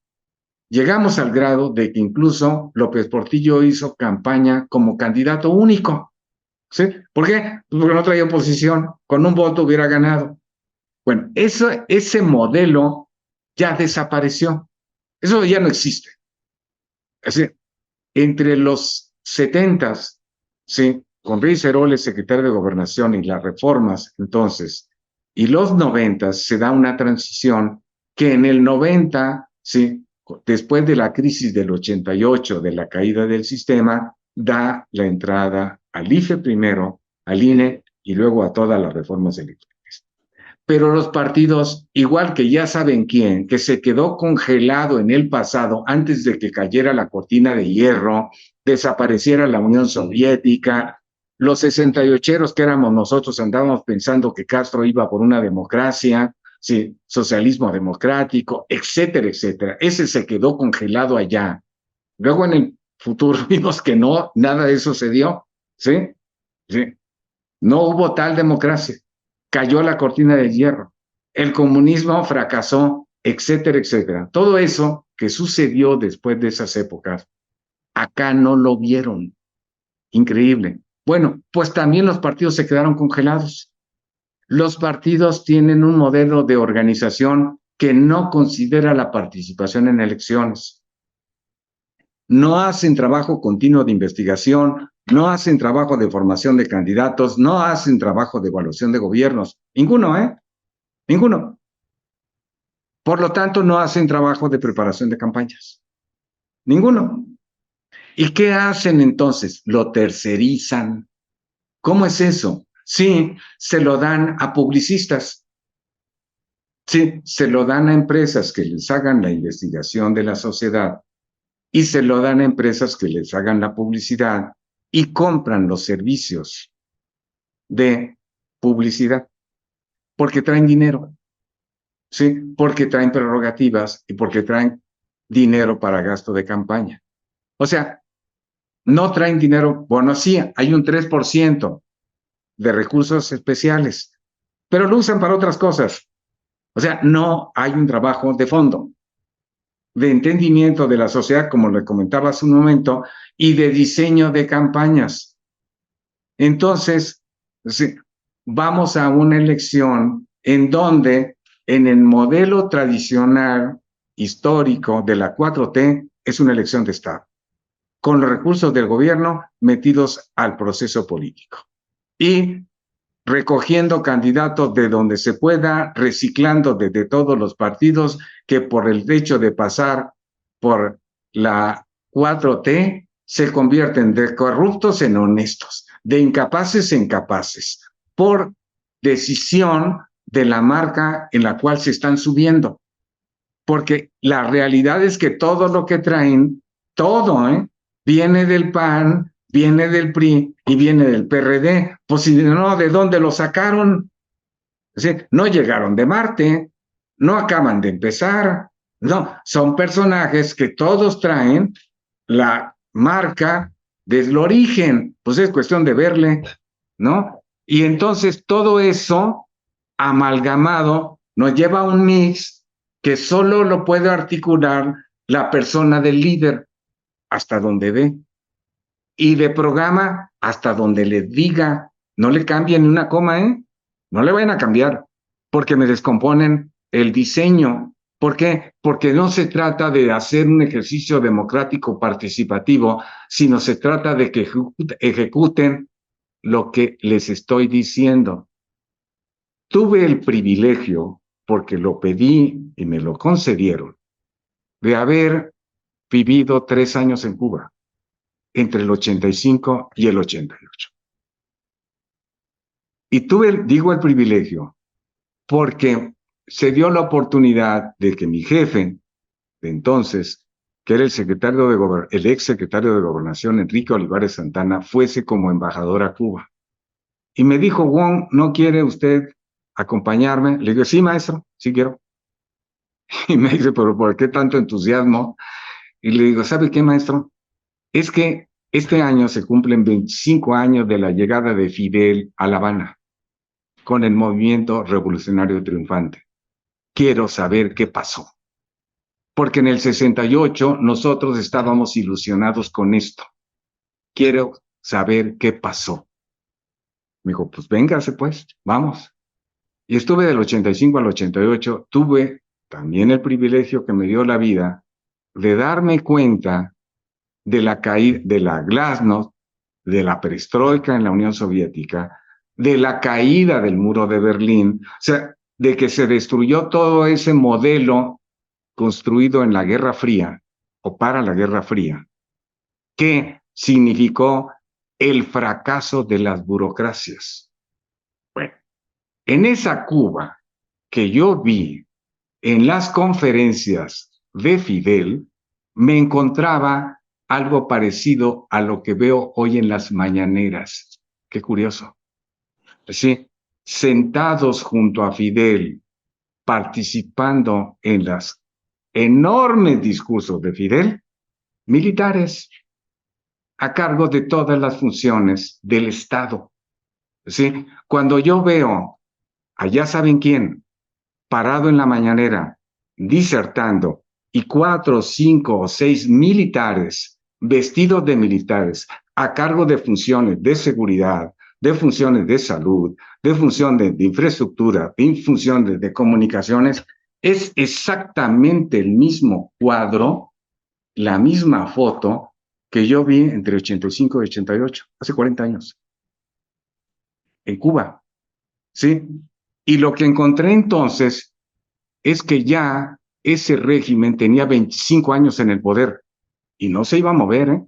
Llegamos al grado de que incluso López Portillo hizo campaña como candidato único. ¿Sí? ¿Por qué? Porque no traía oposición, con un voto hubiera ganado. Bueno, ese modelo ya desapareció, eso ya no existe. Es decir, entre los 70s, ¿sí? Con Ruiz Heroles, secretario de Gobernación, y las reformas entonces, y los 90s se da una transición que en el 90, ¿sí? Después de la crisis del 88, de la caída del sistema, da la entrada al IFE primero, al INE y luego a todas las reformas electorales. Pero los partidos, igual que ya saben quién, que se quedó congelado en el pasado antes de que cayera la cortina de hierro, desapareciera la Unión Soviética, los 68eros que éramos nosotros andábamos pensando que Castro iba por una democracia, sí, socialismo democrático, etcétera, etcétera. Ese se quedó congelado allá. Luego en el futuro vimos que no, nada de eso se dio, ¿sí? ¿Sí? No hubo tal democracia. Cayó la cortina de hierro. El comunismo fracasó, etcétera, etcétera. Todo eso que sucedió después de esas épocas, acá no lo vieron. Increíble. Bueno, pues también los partidos se quedaron congelados. Los partidos tienen un modelo de organización que no considera la participación en elecciones. No hacen trabajo continuo de investigación, no hacen trabajo de formación de candidatos, no hacen trabajo de evaluación de gobiernos. Ninguno, ¿eh? Ninguno. Por lo tanto, no hacen trabajo de preparación de campañas. Ninguno. ¿Y qué hacen entonces? Lo tercerizan. ¿Cómo es eso? Sí, se lo dan a publicistas. Sí, se lo dan a empresas que les hagan la investigación de la sociedad y se lo dan a empresas que les hagan la publicidad y compran los servicios de publicidad porque traen dinero, ¿sí? Porque traen prerrogativas y porque traen dinero para gasto de campaña. O sea, no traen dinero, bueno, sí, hay un 3% de recursos especiales, pero lo usan para otras cosas. O sea, no hay un trabajo de fondo, de entendimiento de la sociedad, como le comentaba hace un momento, y de diseño de campañas. Entonces, sí, vamos a una elección en donde en el modelo tradicional histórico de la 4T es una elección de Estado, con los recursos del gobierno metidos al proceso político y recogiendo candidatos de donde se pueda, reciclando desde todos los partidos que por el hecho de pasar por la 4T se convierten de corruptos en honestos, de incapaces en capaces, por decisión de la marca en la cual se están subiendo. Porque la realidad es que todo lo que traen, todo, viene del PAN, viene del PRI y viene del PRD. Pues si no, ¿de dónde lo sacaron? ¿Sí? No llegaron de Marte, no acaban de empezar, no, son personajes que todos traen la marca desde el origen, pues es cuestión de verle, ¿no? Y entonces todo eso amalgamado nos lleva a un mix que solo lo puede articular la persona del líder hasta donde ve y de programa hasta donde le diga, no le cambien ni una coma, ¿eh? No le vayan a cambiar, porque me descomponen el diseño. ¿Por qué? Porque no se trata de hacer un ejercicio democrático participativo, sino se trata de que ejecuten lo que les estoy diciendo. Tuve el privilegio, porque lo pedí y me lo concedieron, de haber vivido 3 años en Cuba, entre el 85 y el 88. Y tuve, digo el privilegio, porque se dio la oportunidad de que mi jefe de entonces, que era el ex secretario de Gobernación, Enrique Olivares Santana, fuese como embajador a Cuba. Y me dijo, Wong, ¿no quiere usted acompañarme. Le digo, sí, maestro, sí quiero. Y me dice, pero ¿por qué tanto entusiasmo? Y le digo, ¿sabe qué, maestro? Es que este año se cumplen 25 años de la llegada de Fidel a La Habana con el movimiento revolucionario triunfante. Quiero saber qué pasó. Porque en el 68 nosotros estábamos ilusionados con esto. Quiero saber qué pasó. Me dijo, pues véngase pues, vamos. Y estuve del 85 al 88, tuve también el privilegio que me dio la vida de darme cuenta de la caída de la glasnost, de la perestroika en la Unión Soviética, de la caída del muro de Berlín, o sea, de que se destruyó todo ese modelo construido en la Guerra Fría o para la Guerra Fría, que significó el fracaso de las burocracias. Bueno, en esa Cuba que yo vi en las conferencias de Fidel, me encontraba algo parecido a lo que veo hoy en las mañaneras. Qué curioso. Sí, sentados junto a Fidel, participando en los enormes discursos de Fidel, militares a cargo de todas las funciones del Estado. ¿Sí? Cuando yo veo, allá saben quién, parado en la mañanera, disertando, y 4, 5 o 6 militares, vestidos de militares, a cargo de funciones de seguridad, de funciones de salud, de funciones de infraestructura, de funciones de comunicaciones, es exactamente el mismo cuadro, la misma foto que yo vi entre 85 y 88, hace 40 años, en Cuba, ¿sí? Y lo que encontré entonces es que ya ese régimen tenía 25 años en el poder y no se iba a mover, ¿eh?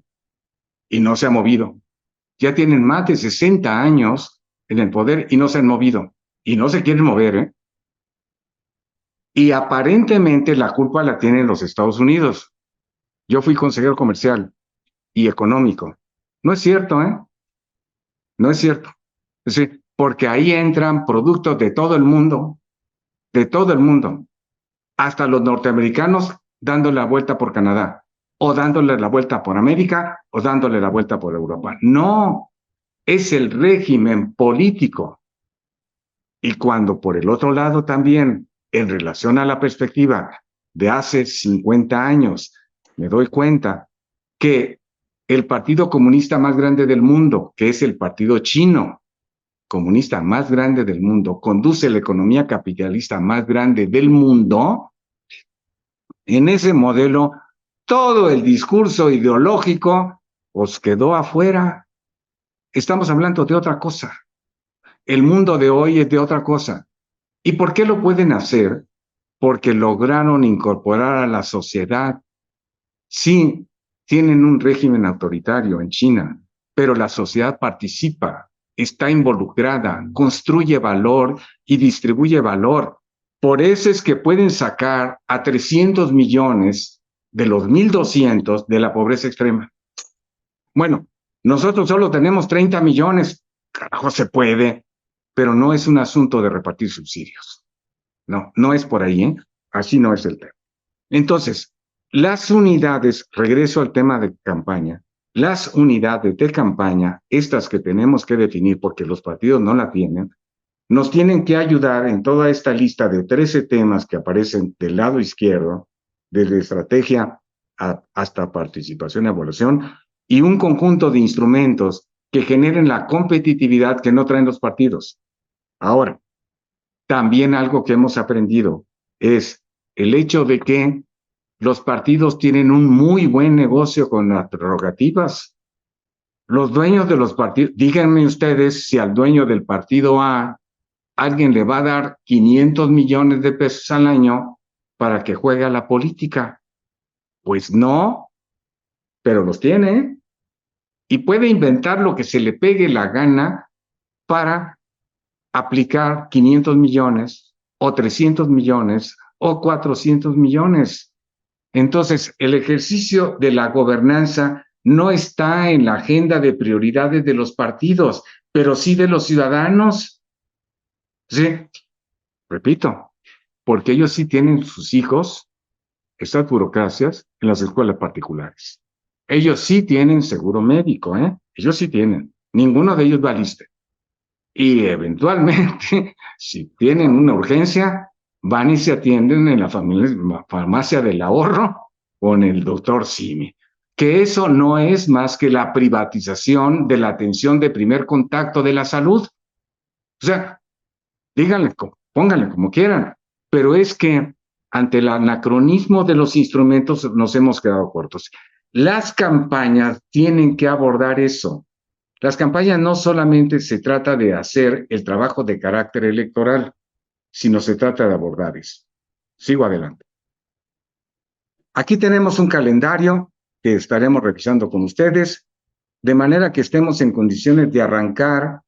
Y no se ha movido. Ya tienen más de 60 años en el poder y no se han movido. Y no se quieren mover, ¿eh? Y aparentemente la culpa la tienen los Estados Unidos. Yo fui consejero comercial y económico. No es cierto, ¿eh? No es cierto. Es decir, porque ahí entran productos de todo el mundo, hasta los norteamericanos dándole la vuelta por Canadá, o dándole la vuelta por América, o dándole la vuelta por Europa. No, es el régimen político. Y cuando por el otro lado también, en relación a la perspectiva de hace 50 años, me doy cuenta que el partido comunista más grande del mundo, que es el partido chino, comunista más grande del mundo, conduce la economía capitalista más grande del mundo. En ese modelo, todo el discurso ideológico os quedó afuera. Estamos hablando de otra cosa. El mundo de hoy es de otra cosa. ¿Y por qué lo pueden hacer? Porque lograron incorporar a la sociedad. Sí, tienen un régimen autoritario en China, pero la sociedad participa, está involucrada, construye valor y distribuye valor. Por eso es que pueden sacar a 300 millones de los 1,200 de la pobreza extrema. Bueno, nosotros solo tenemos 30 millones. Carajo, se puede, pero no es un asunto de repartir subsidios. No, no es por ahí, ¿eh? Así no es el tema. Entonces, las unidades, regreso al tema de campaña, las unidades de campaña, estas que tenemos que definir porque los partidos no la tienen, nos tienen que ayudar en toda esta lista de 13 temas que aparecen del lado izquierdo, desde estrategia hasta participación y evaluación, y un conjunto de instrumentos que generen la competitividad que no traen los partidos. Ahora, también algo que hemos aprendido es el hecho de que los partidos tienen un muy buen negocio con las prerrogativas. Los dueños de los partidos, díganme ustedes si al dueño del partido A alguien le va a dar 500 millones de pesos al año para que juegue a la política. Pues no, pero los tiene y puede inventar lo que se le pegue la gana para aplicar 500 millones o 300 millones o 400 millones. Entonces, el ejercicio de la gobernanza no está en la agenda de prioridades de los partidos, pero sí de los ciudadanos. ¿Sí? Repito, porque ellos sí tienen sus hijos, estas burocracias, en las escuelas particulares. Ellos sí tienen seguro médico, ¿eh? Ellos sí tienen. Ninguno de ellos va al ISSSTE. Y eventualmente, si tienen una urgencia, van y se atienden en la farmacia del ahorro con el doctor Simi. Que eso no es más que la privatización de la atención de primer contacto de la salud. O sea, díganle, pónganle como quieran, pero es que ante el anacronismo de los instrumentos nos hemos quedado cortos. Las campañas tienen que abordar eso. Las campañas no solamente se trata de hacer el trabajo de carácter electoral, sino se trata de abordar eso. Sigo adelante. Aquí tenemos un calendario que estaremos revisando con ustedes, de manera que estemos en condiciones de arrancar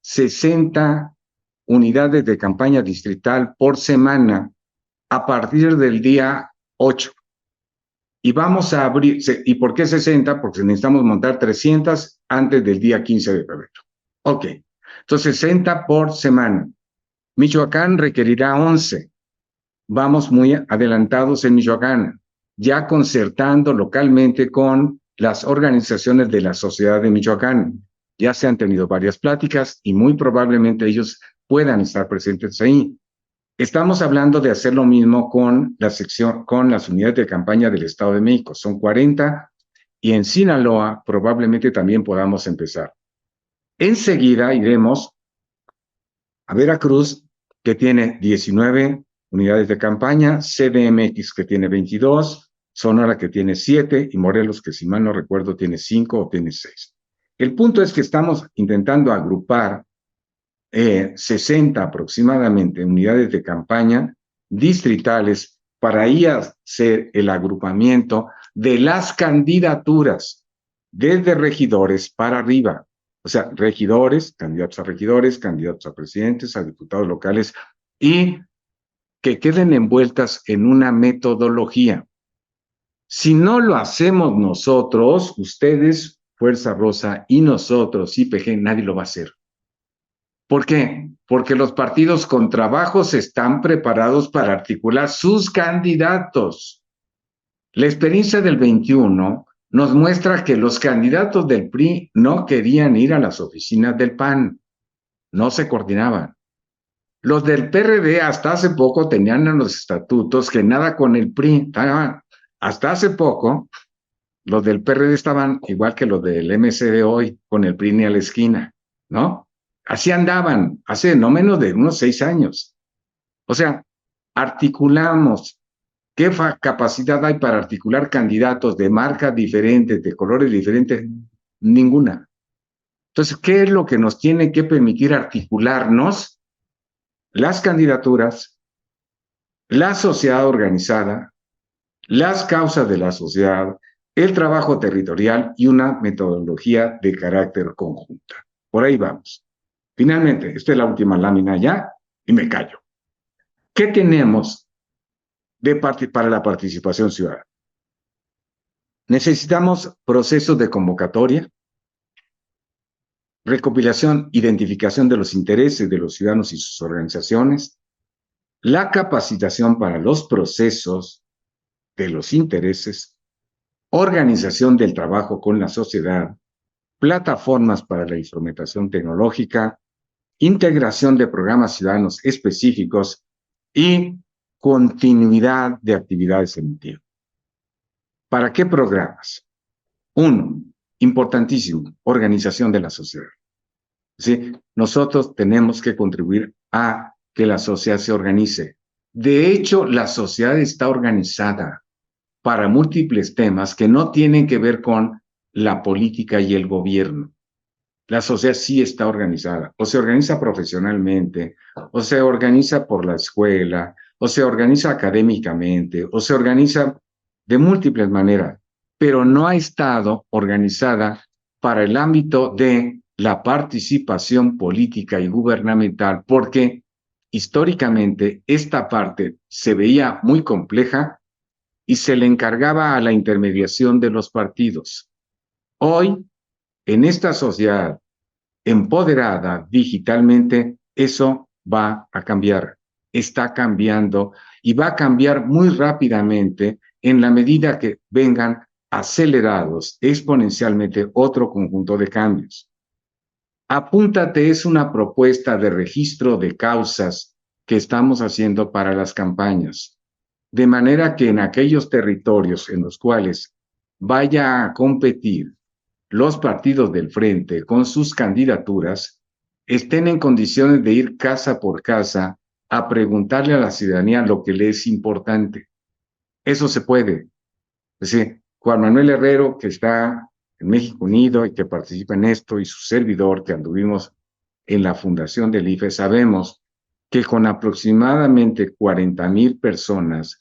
60 unidades de campaña distrital por semana a partir del día 8. Y vamos a abrir, ¿y por qué 60? Porque necesitamos montar 300 antes del día 15 de febrero. Ok, entonces 60 por semana. Michoacán requerirá 11. Vamos muy adelantados en Michoacán, ya concertando localmente con las organizaciones de la sociedad de Michoacán. Ya se han tenido varias pláticas y muy probablemente ellos puedan estar presentes ahí. Estamos hablando de hacer lo mismo con la sección, con las unidades de campaña del Estado de México. Son 40 y en Sinaloa probablemente también podamos empezar. Enseguida iremos a Veracruz, que tiene 19 unidades de campaña, CDMX, que tiene 22, Sonora, que tiene 7, y Morelos, que si mal no recuerdo, tiene 5 o tiene 6. El punto es que estamos intentando agrupar 60 aproximadamente unidades de campaña distritales para ahí hacer el agrupamiento de las candidaturas desde regidores para arriba. O sea, regidores, candidatos a presidentes, a diputados locales, y que queden envueltas en una metodología. Si no lo hacemos nosotros, ustedes, Fuerza Rosa, y nosotros, IPG, nadie lo va a hacer. ¿Por qué? Porque los partidos con trabajos están preparados para articular sus candidatos. La experiencia del 21 nos muestra que los candidatos del PRI no querían ir a las oficinas del PAN, no se coordinaban. Los del PRD hasta hace poco tenían en los estatutos que nada con el PRI. Hasta hace poco, los del PRD estaban igual que los del MC de hoy, con el PRI ni a la esquina, ¿no? Así andaban, hace no menos de unos 6 años. O sea, articulamos. ¿Qué capacidad hay para articular candidatos de marcas diferentes, de colores diferentes? Ninguna. Entonces, ¿qué es lo que nos tiene que permitir articularnos? Las candidaturas, la sociedad organizada, las causas de la sociedad, el trabajo territorial y una metodología de carácter conjunta. Por ahí vamos. Finalmente, esta es la última lámina ya y me callo. ¿Qué tenemos para la participación ciudadana? Necesitamos procesos de convocatoria, recopilación, identificación de los intereses de los ciudadanos y sus organizaciones, la capacitación para los procesos de los intereses, organización del trabajo con la sociedad, plataformas para la instrumentación tecnológica, integración de programas ciudadanos específicos y continuidad de actividades emitidas. ¿Para qué programas? 1, importantísimo, organización de la sociedad. ¿Sí? Nosotros tenemos que contribuir a que la sociedad se organice. De hecho, la sociedad está organizada para múltiples temas que no tienen que ver con la política y el gobierno. La sociedad sí está organizada, o se organiza profesionalmente, o se organiza por la escuela, o se organiza académicamente, o se organiza de múltiples maneras, pero no ha estado organizada para el ámbito de la participación política y gubernamental, porque históricamente esta parte se veía muy compleja y se le encargaba a la intermediación de los partidos. Hoy, en esta sociedad empoderada digitalmente, eso va a cambiar, está cambiando y va a cambiar muy rápidamente en la medida que vengan acelerados exponencialmente otro conjunto de cambios. Apúntate es una propuesta de registro de causas que estamos haciendo para las campañas, de manera que en aquellos territorios en los cuales vaya a competir los partidos del frente con sus candidaturas, estén en condiciones de ir casa por casa a preguntarle a la ciudadanía lo que le es importante. Eso se puede. Es decir, Juan Manuel Herrero, que está en México Unido y que participa en esto, y su servidor, que anduvimos en la fundación del IFE, sabemos que con aproximadamente 40,000 personas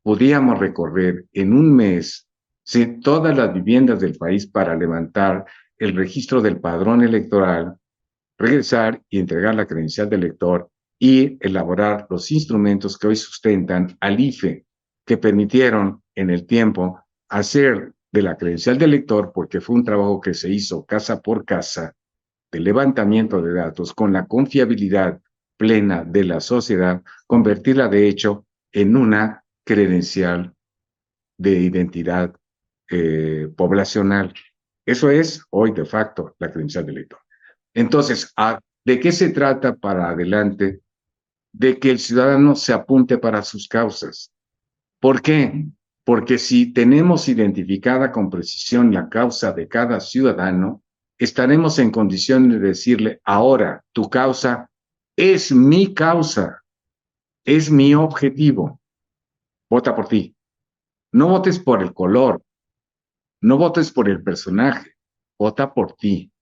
podíamos recorrer en un mes, ¿sí?, todas las viviendas del país para levantar el registro del padrón electoral, regresar y entregar la credencial de elector y elaborar los instrumentos que hoy sustentan al IFE, que permitieron en el tiempo hacer de la credencial de elector, porque fue un trabajo que se hizo casa por casa, de levantamiento de datos con la confiabilidad plena de la sociedad, convertirla de hecho en una credencial de identidad poblacional. Eso es hoy de facto la credencial de elector. Entonces, ¿de qué se trata para adelante? De que el ciudadano se apunte para sus causas. ¿Por qué? Porque si tenemos identificada con precisión la causa de cada ciudadano, estaremos en condiciones de decirle, ahora, tu causa es mi causa, es mi objetivo. Vota por ti. No votes por el color, no votes por el personaje, vota por ti.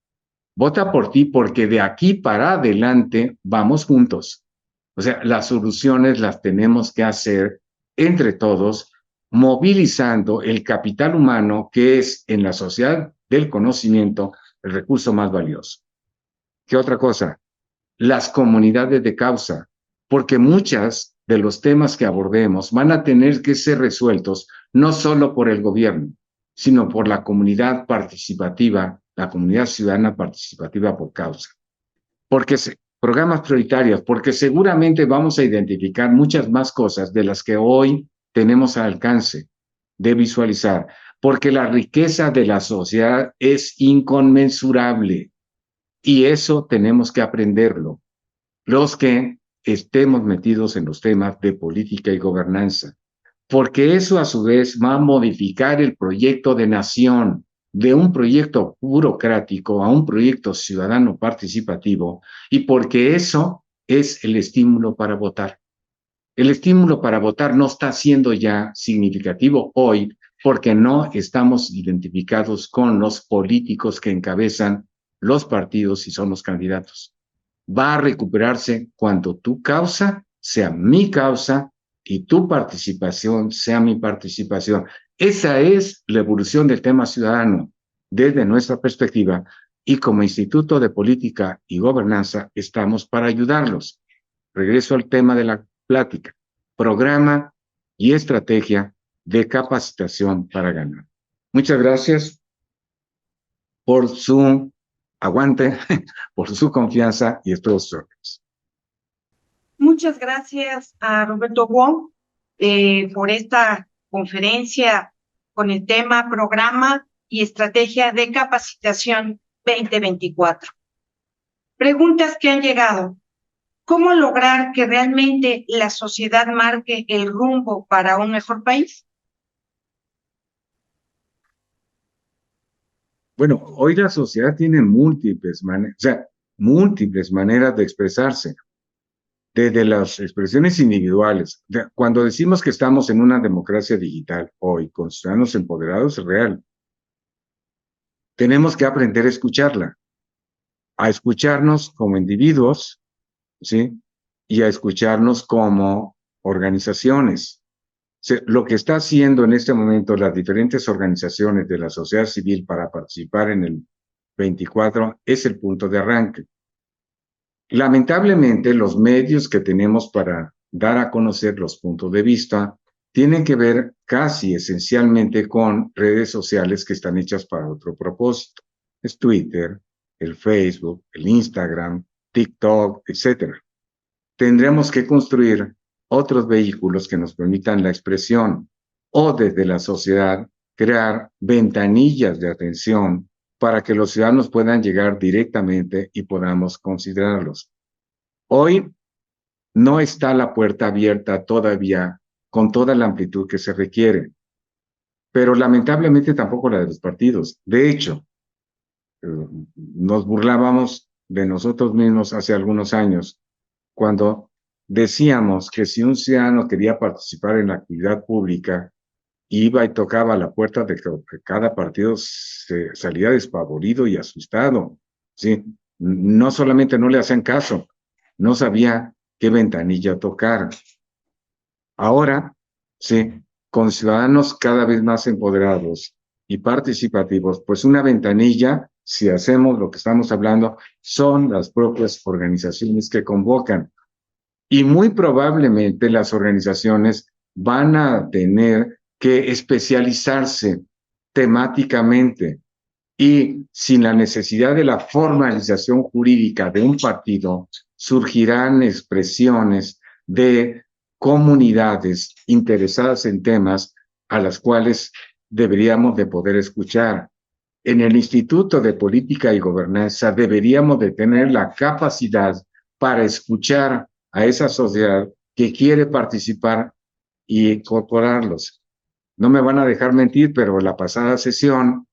Vota por ti porque de aquí para adelante vamos juntos. O sea, las soluciones las tenemos que hacer entre todos, movilizando el capital humano que es en la sociedad del conocimiento el recurso más valioso. ¿Qué otra cosa? Las comunidades de causa, porque muchas de los temas que abordemos van a tener que ser resueltos no solo por el gobierno, sino por la comunidad participativa, la comunidad ciudadana participativa por causa. Porque programas prioritarios, porque seguramente vamos a identificar muchas más cosas de las que hoy tenemos al alcance de visualizar, porque la riqueza de la sociedad es inconmensurable y eso tenemos que aprenderlo los que estemos metidos en los temas de política y gobernanza, porque eso a su vez va a modificar el proyecto de nación de un proyecto burocrático a un proyecto ciudadano participativo y porque eso es el estímulo para votar. El estímulo para votar no está siendo ya significativo hoy porque no estamos identificados con los políticos que encabezan los partidos y son los candidatos. Va a recuperarse cuando tu causa sea mi causa y tu participación sea mi participación. Esa es la evolución del tema ciudadano desde nuestra perspectiva y como Instituto de Política y Gobernanza estamos para ayudarlos. Regreso al tema de la plática. Programa y estrategia de capacitación para ganar. Muchas gracias por su aguante, por su confianza y estoy a sus órdenes. Muchas gracias a Roberto Wong por esta conferencia con el tema Programa y Estrategia de Capacitación 2024. Preguntas que han llegado. ¿Cómo lograr que realmente la sociedad marque el rumbo para un mejor país? Bueno, hoy la sociedad tiene múltiples maneras de expresarse, desde las expresiones individuales. Cuando decimos que estamos en una democracia digital hoy, con ciudadanos empoderados, es real. Tenemos que aprender a escucharla, a escucharnos como individuos, ¿sí? Y a escucharnos como organizaciones. Lo que está haciendo en este momento las diferentes organizaciones de la sociedad civil para participar en el 24 es el punto de arranque. Lamentablemente, los medios que tenemos para dar a conocer los puntos de vista tienen que ver casi esencialmente con redes sociales que están hechas para otro propósito. Es Twitter, el Facebook, el Instagram, TikTok, etc. tendremos que construir otros vehículos que nos permitan la expresión o desde la sociedad crear ventanillas de atención para que los ciudadanos puedan llegar directamente y podamos considerarlos. Hoy no está la puerta abierta todavía con toda la amplitud que se requiere, pero lamentablemente tampoco la de los partidos. De hecho, nos burlábamos de nosotros mismos hace algunos años cuando decíamos que si un ciudadano quería participar en la actividad pública, iba y tocaba la puerta de cada partido, se salía despavorido y asustado, ¿sí? No solamente no le hacían caso, no sabía qué ventanilla tocar. Ahora, sí, con ciudadanos cada vez más empoderados y participativos, pues una ventanilla, si hacemos lo que estamos hablando, son las propias organizaciones que convocan. Y muy probablemente las organizaciones van a tener que especializarse temáticamente y sin la necesidad de la formalización jurídica de un partido, surgirán expresiones de comunidades interesadas en temas a las cuales deberíamos de poder escuchar. En el Instituto de Política y Gobernanza deberíamos de tener la capacidad para escuchar a esa sociedad que quiere participar y incorporarlos. No me van a dejar mentir, pero la pasada sesión,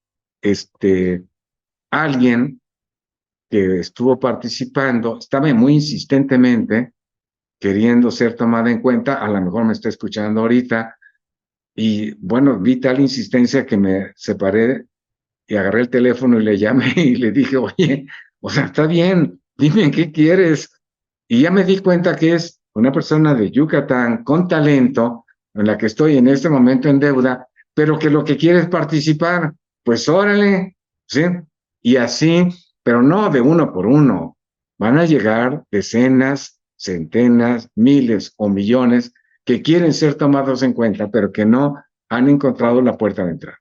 alguien que estuvo participando estaba muy insistentemente queriendo ser tomada en cuenta, a lo mejor me está escuchando ahorita, y bueno, vi tal insistencia que me separé y agarré el teléfono y le llamé y le dije, oye, o sea, está bien, dime qué quieres. Y ya me di cuenta que es una persona de Yucatán con talento, en la que estoy en este momento en deuda, pero que lo que quiere es participar. Pues órale, ¿sí? Y así, pero no de uno por uno. Van a llegar decenas, centenas, miles o millones que quieren ser tomados en cuenta, pero que no han encontrado la puerta de entrada.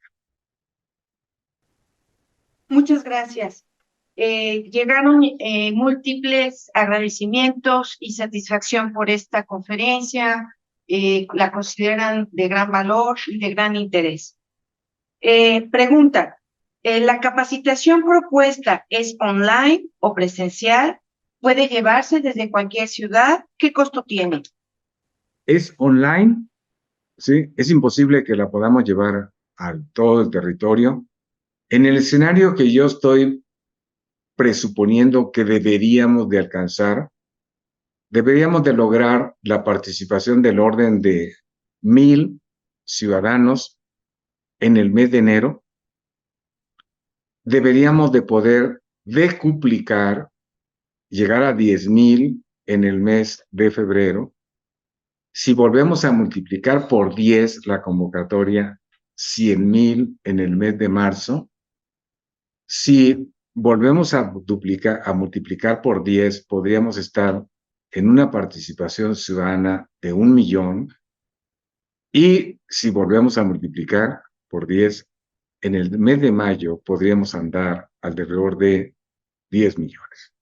Muchas gracias. Llegaron múltiples agradecimientos y satisfacción por esta conferencia. La consideran de gran valor y de gran interés. Pregunta, ¿la capacitación propuesta es online o presencial? ¿Puede llevarse desde cualquier ciudad? ¿Qué costo tiene? Es online, ¿sí? Es imposible que la podamos llevar a todo el territorio. En el escenario que yo estoy presuponiendo que deberíamos de alcanzar, deberíamos de lograr la participación del orden de 1,000 ciudadanos en el mes de enero. Deberíamos de poder decuplicar, llegar a 10,000 en el mes de febrero. Si volvemos a multiplicar por 10 la convocatoria, 100,000 en el mes de marzo. Si volvemos a multiplicar por 10, podríamos estar en una participación ciudadana de 1,000,000. Y si volvemos a multiplicar por 10, en el mes de mayo podríamos andar alrededor de 10 millones.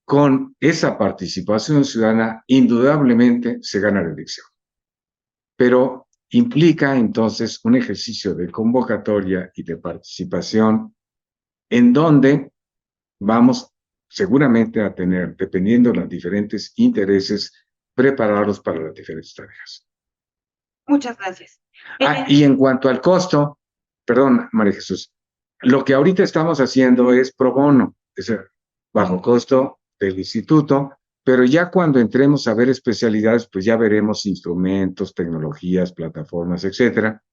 Con esa participación ciudadana, indudablemente se gana la elección. Pero implica entonces un ejercicio de convocatoria y de participación en donde vamos seguramente a tener, dependiendo de los diferentes intereses, preparados para las diferentes tareas. Muchas gracias. Y en cuanto al costo, perdón, María Jesús, lo que ahorita estamos haciendo es pro bono, es decir, bajo costo del instituto, pero ya cuando entremos a ver especialidades, pues ya veremos instrumentos, tecnologías, plataformas, etcétera.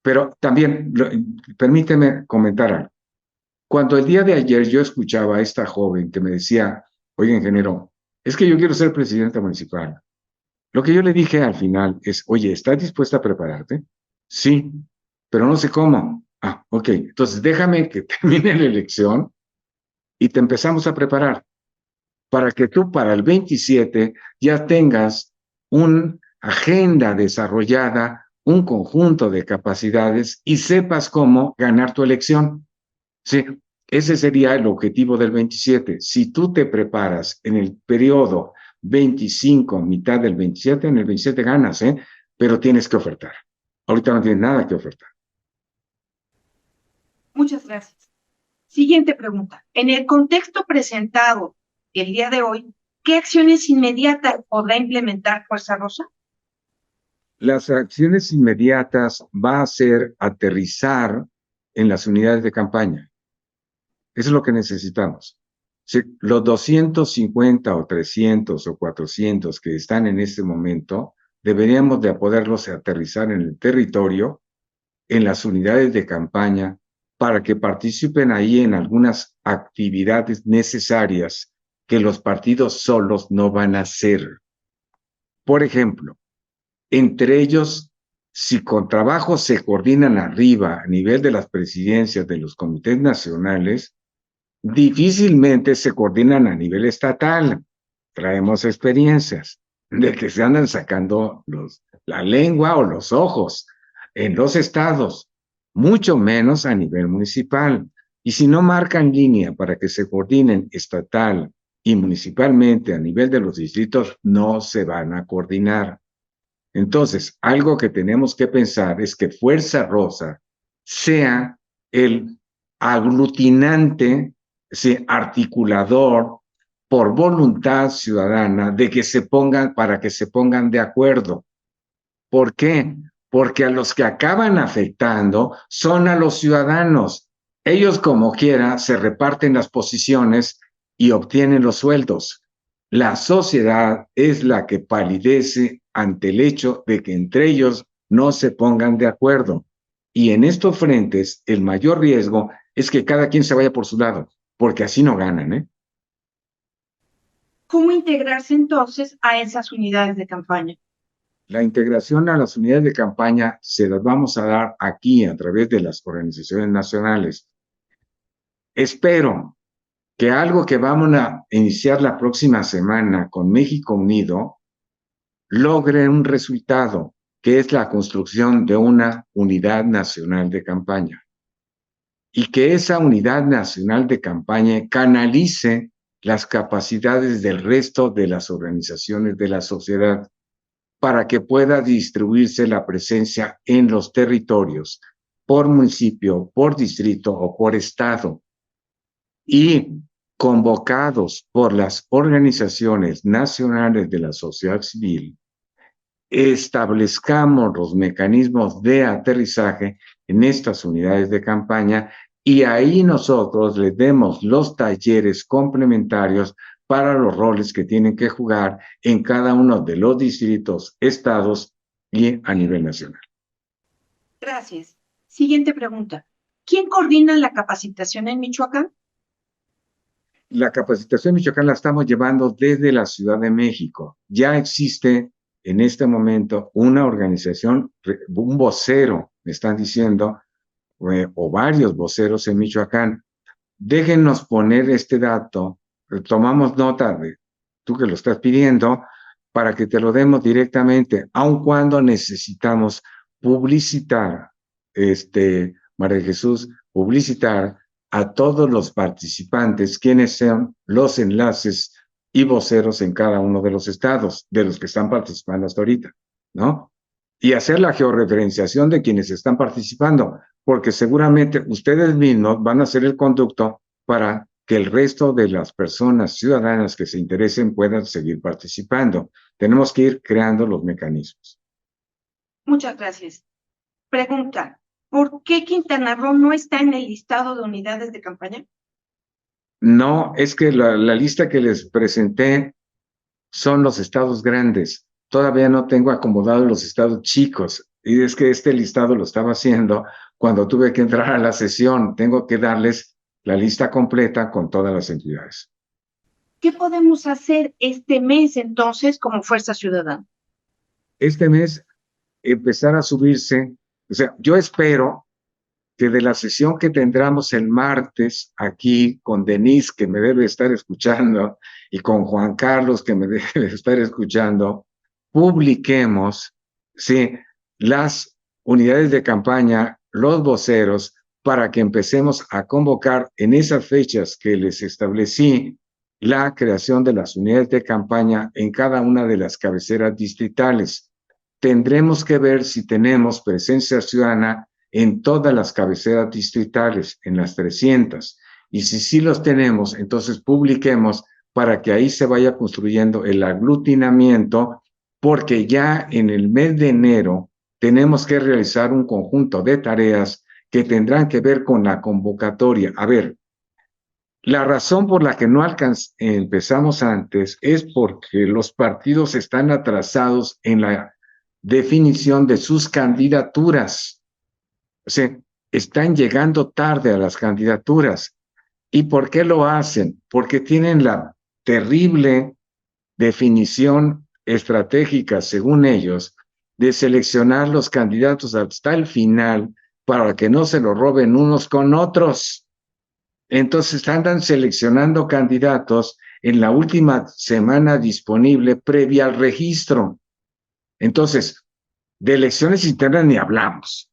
Pero también, permíteme comentar algo. Cuando el día de ayer yo escuchaba a esta joven que me decía, oye, ingeniero, es que yo quiero ser presidenta municipal. Lo que yo le dije al final es, oye, ¿estás dispuesta a prepararte? Sí, pero no sé cómo. Ah, ok, entonces déjame que termine la elección y te empezamos a preparar para que tú para el 27 ya tengas una agenda desarrollada, un conjunto de capacidades y sepas cómo ganar tu elección. Sí, ese sería el objetivo del 27. Si tú te preparas en el periodo 25, mitad del 27, en el 27 ganas, pero tienes que ofertar. Ahorita no tienes nada que ofertar. Muchas gracias. Siguiente pregunta. En el contexto presentado el día de hoy, ¿qué acciones inmediatas podrá implementar Fuerza Rosa? Las acciones inmediatas va a ser aterrizar en las unidades de campaña. Eso es lo que necesitamos. Si los 250 o 300 o 400 que están en este momento, deberíamos de poderlos aterrizar en el territorio, en las unidades de campaña, para que participen ahí en algunas actividades necesarias que los partidos solos no van a hacer. Por ejemplo, entre ellos, si con trabajo se coordinan arriba a nivel de las presidencias de los comités nacionales, difícilmente se coordinan a nivel estatal. Traemos experiencias de que se andan sacando la lengua o los ojos en los estados, mucho menos a nivel municipal. Y si no marcan línea para que se coordinen estatal y municipalmente a nivel de los distritos, no se van a coordinar. Entonces, algo que tenemos que pensar es que Fuerza Rosa sea el aglutinante, ese articulador por voluntad ciudadana de que se pongan, para que se pongan de acuerdo. ¿Por qué? Porque a los que acaban afectando son a los ciudadanos. Ellos como quiera se reparten las posiciones y obtienen los sueldos. La sociedad es la que palidece ante el hecho de que entre ellos no se pongan de acuerdo. Y en estos frentes, el mayor riesgo es que cada quien se vaya por su lado, porque así no ganan, ¿eh? ¿Cómo integrarse entonces a esas unidades de campaña? La integración a las unidades de campaña se las vamos a dar aquí a través de las organizaciones nacionales. Espero que algo que vamos a iniciar la próxima semana con México Unido logre un resultado, que es la construcción de una unidad nacional de campaña. Y que esa unidad nacional de campaña canalice las capacidades del resto de las organizaciones de la sociedad para que pueda distribuirse la presencia en los territorios, por municipio, por distrito o por estado. Y convocados por las organizaciones nacionales de la sociedad civil, establezcamos los mecanismos de aterrizaje en estas unidades de campaña y ahí nosotros les demos los talleres complementarios para los roles que tienen que jugar en cada uno de los distritos, estados y a nivel nacional. Gracias. Siguiente pregunta. ¿Quién coordina la capacitación en Michoacán? La capacitación en Michoacán la estamos llevando desde la Ciudad de México. Ya existe en este momento una organización, un vocero, me están diciendo, o varios voceros en Michoacán. Déjenos poner este dato, tomamos nota de tú que lo estás pidiendo, para que te lo demos directamente, aun cuando necesitamos publicitar, María Jesús, publicitar a todos los participantes, quienes sean los enlaces y voceros en cada uno de los estados, de los que están participando hasta ahorita, ¿no? Y hacer la georreferenciación de quienes están participando, porque seguramente ustedes mismos van a ser el conducto para que el resto de las personas ciudadanas que se interesen puedan seguir participando. Tenemos que ir creando los mecanismos. Muchas gracias. Pregunta. ¿Por qué Quintana Roo no está en el listado de unidades de campaña? No, es que la lista que les presenté son los estados grandes. Todavía no tengo acomodados los estados chicos. Y es que este listado lo estaba haciendo cuando tuve que entrar a la sesión. Tengo que darles la lista completa con todas las entidades. ¿Qué podemos hacer este mes entonces como Fuerza Ciudadana? Este mes empezar a subirse, o sea, yo espero que de la sesión que tendremos el martes aquí con Denise, que me debe estar escuchando, y con Juan Carlos, que me debe estar escuchando, publiquemos, sí, las unidades de campaña, los voceros, para que empecemos a convocar en esas fechas que les establecí la creación de las unidades de campaña en cada una de las cabeceras distritales. Tendremos que ver si tenemos presencia ciudadana en todas las cabeceras distritales, en las 300. Y si sí los tenemos, entonces publiquemos para que ahí se vaya construyendo el aglutinamiento, porque ya en el mes de enero tenemos que realizar un conjunto de tareas que tendrán que ver con la convocatoria. A ver, la razón por la que no empezamos antes es porque los partidos están atrasados en la definición de sus candidaturas. O sea, están llegando tarde a las candidaturas. ¿Y por qué lo hacen? Porque tienen la terrible definición estratégica, según ellos, de seleccionar los candidatos hasta el final para que no se lo roben unos con otros. Entonces andan seleccionando candidatos en la última semana disponible previa al registro. Entonces, de elecciones internas ni hablamos.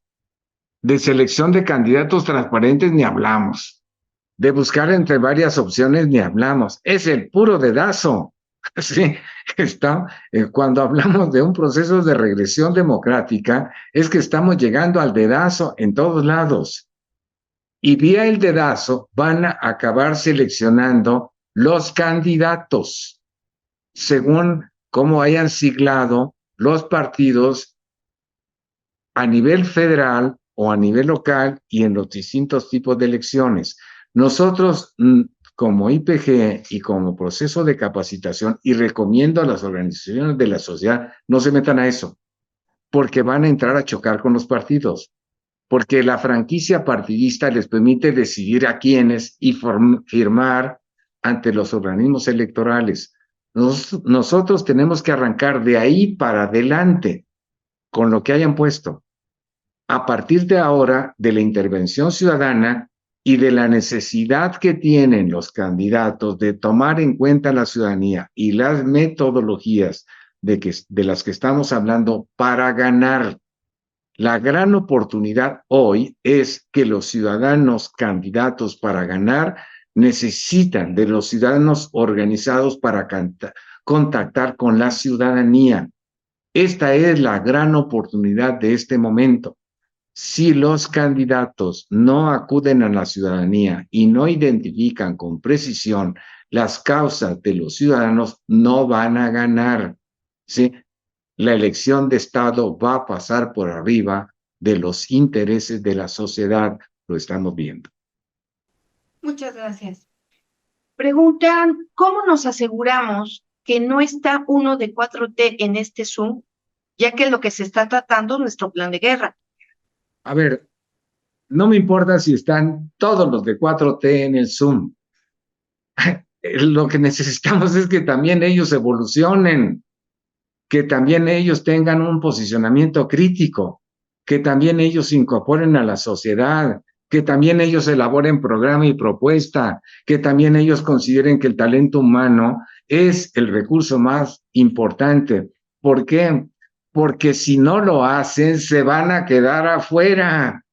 De selección de candidatos transparentes ni hablamos. De buscar entre varias opciones ni hablamos. Es el puro dedazo. Sí, cuando hablamos de un proceso de regresión democrática, es que estamos llegando al dedazo en todos lados. Y vía el dedazo van a acabar seleccionando los candidatos según cómo hayan siglado los partidos a nivel federal o a nivel local y en los distintos tipos de elecciones. Nosotros, como IPG y como proceso de capacitación, y recomiendo a las organizaciones de la sociedad, no se metan a eso, porque van a entrar a chocar con los partidos, porque la franquicia partidista les permite decidir a quiénes y firmar ante los organismos electorales. Nosotros tenemos que arrancar de ahí para adelante con lo que hayan puesto. A partir de ahora, de la intervención ciudadana y de la necesidad que tienen los candidatos de tomar en cuenta la ciudadanía y las metodologías de las que estamos hablando para ganar. La gran oportunidad hoy es que los ciudadanos candidatos para ganar necesitan de los ciudadanos organizados para contactar con la ciudadanía. Esta es la gran oportunidad de este momento. Si los candidatos no acuden a la ciudadanía y no identifican con precisión las causas de los ciudadanos, no van a ganar, ¿sí? La elección de Estado va a pasar por arriba de los intereses de la sociedad, lo estamos viendo. Muchas gracias. Preguntan, ¿cómo nos aseguramos que no está uno de 4T en este Zoom, ya que lo que se está tratando es nuestro plan de guerra? A ver, no me importa si están todos los de 4T en el Zoom. Lo que necesitamos es que también ellos evolucionen, que también ellos tengan un posicionamiento crítico, que también ellos se incorporen a la sociedad, que también ellos elaboren programa y propuesta, que también ellos consideren que el talento humano es el recurso más importante. ¿Por qué? Porque si no lo hacen, se van a quedar afuera,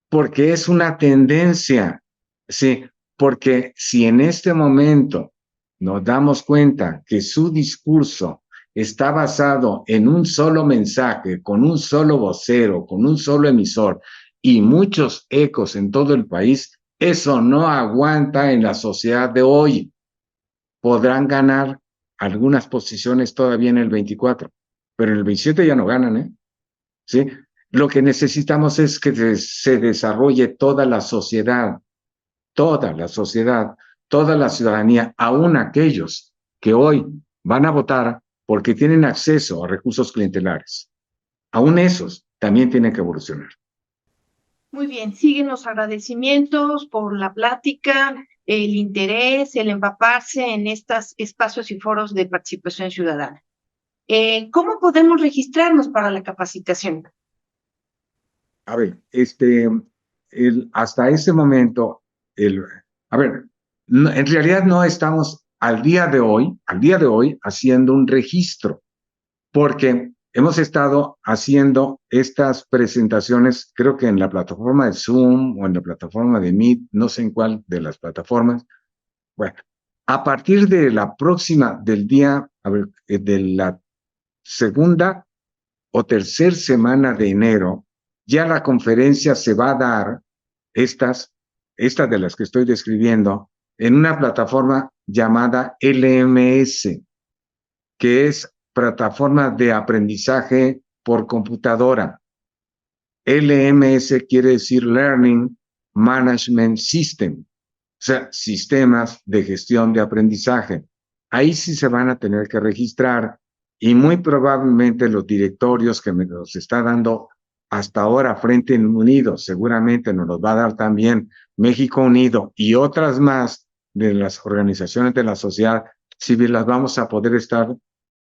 porque es una tendencia, ¿sí? Porque si en este momento nos damos cuenta que su discurso está basado en un solo mensaje, con un solo vocero, con un solo emisor y muchos ecos en todo el país, eso no aguanta en la sociedad de hoy. Podrán ganar algunas posiciones todavía en el 24, pero en el 27 ya no ganan, ¿eh? ¿Sí? Lo que necesitamos es que se desarrolle toda la sociedad, toda la sociedad, toda la ciudadanía, aún aquellos que hoy van a votar porque tienen acceso a recursos clientelares. Aún esos también tienen que evolucionar. Muy bien, siguen los agradecimientos por la plática, el interés, el empaparse en estos espacios y foros de participación ciudadana. ¿Cómo podemos registrarnos para la capacitación? A ver, hasta ese momento, a ver, en realidad no estamos al día de hoy, haciendo un registro, porque hemos estado haciendo estas presentaciones, creo que en la plataforma de Zoom o en la plataforma de Meet, no sé en cuál de las plataformas. Bueno, A partir de la próxima, del día, de la segunda o tercera semana de enero, ya la conferencia se va a dar, estas de las que estoy describiendo, en una plataforma llamada LMS, que es Plataforma de Aprendizaje por Computadora. LMS quiere decir Learning Management System, o sea, sistemas de gestión de aprendizaje. Ahí sí se van a tener que registrar y muy probablemente los directorios que me los está dando hasta ahora Frente Unido, seguramente nos los va a dar también México Unido y otras más de las organizaciones de la sociedad civil, las vamos a poder estar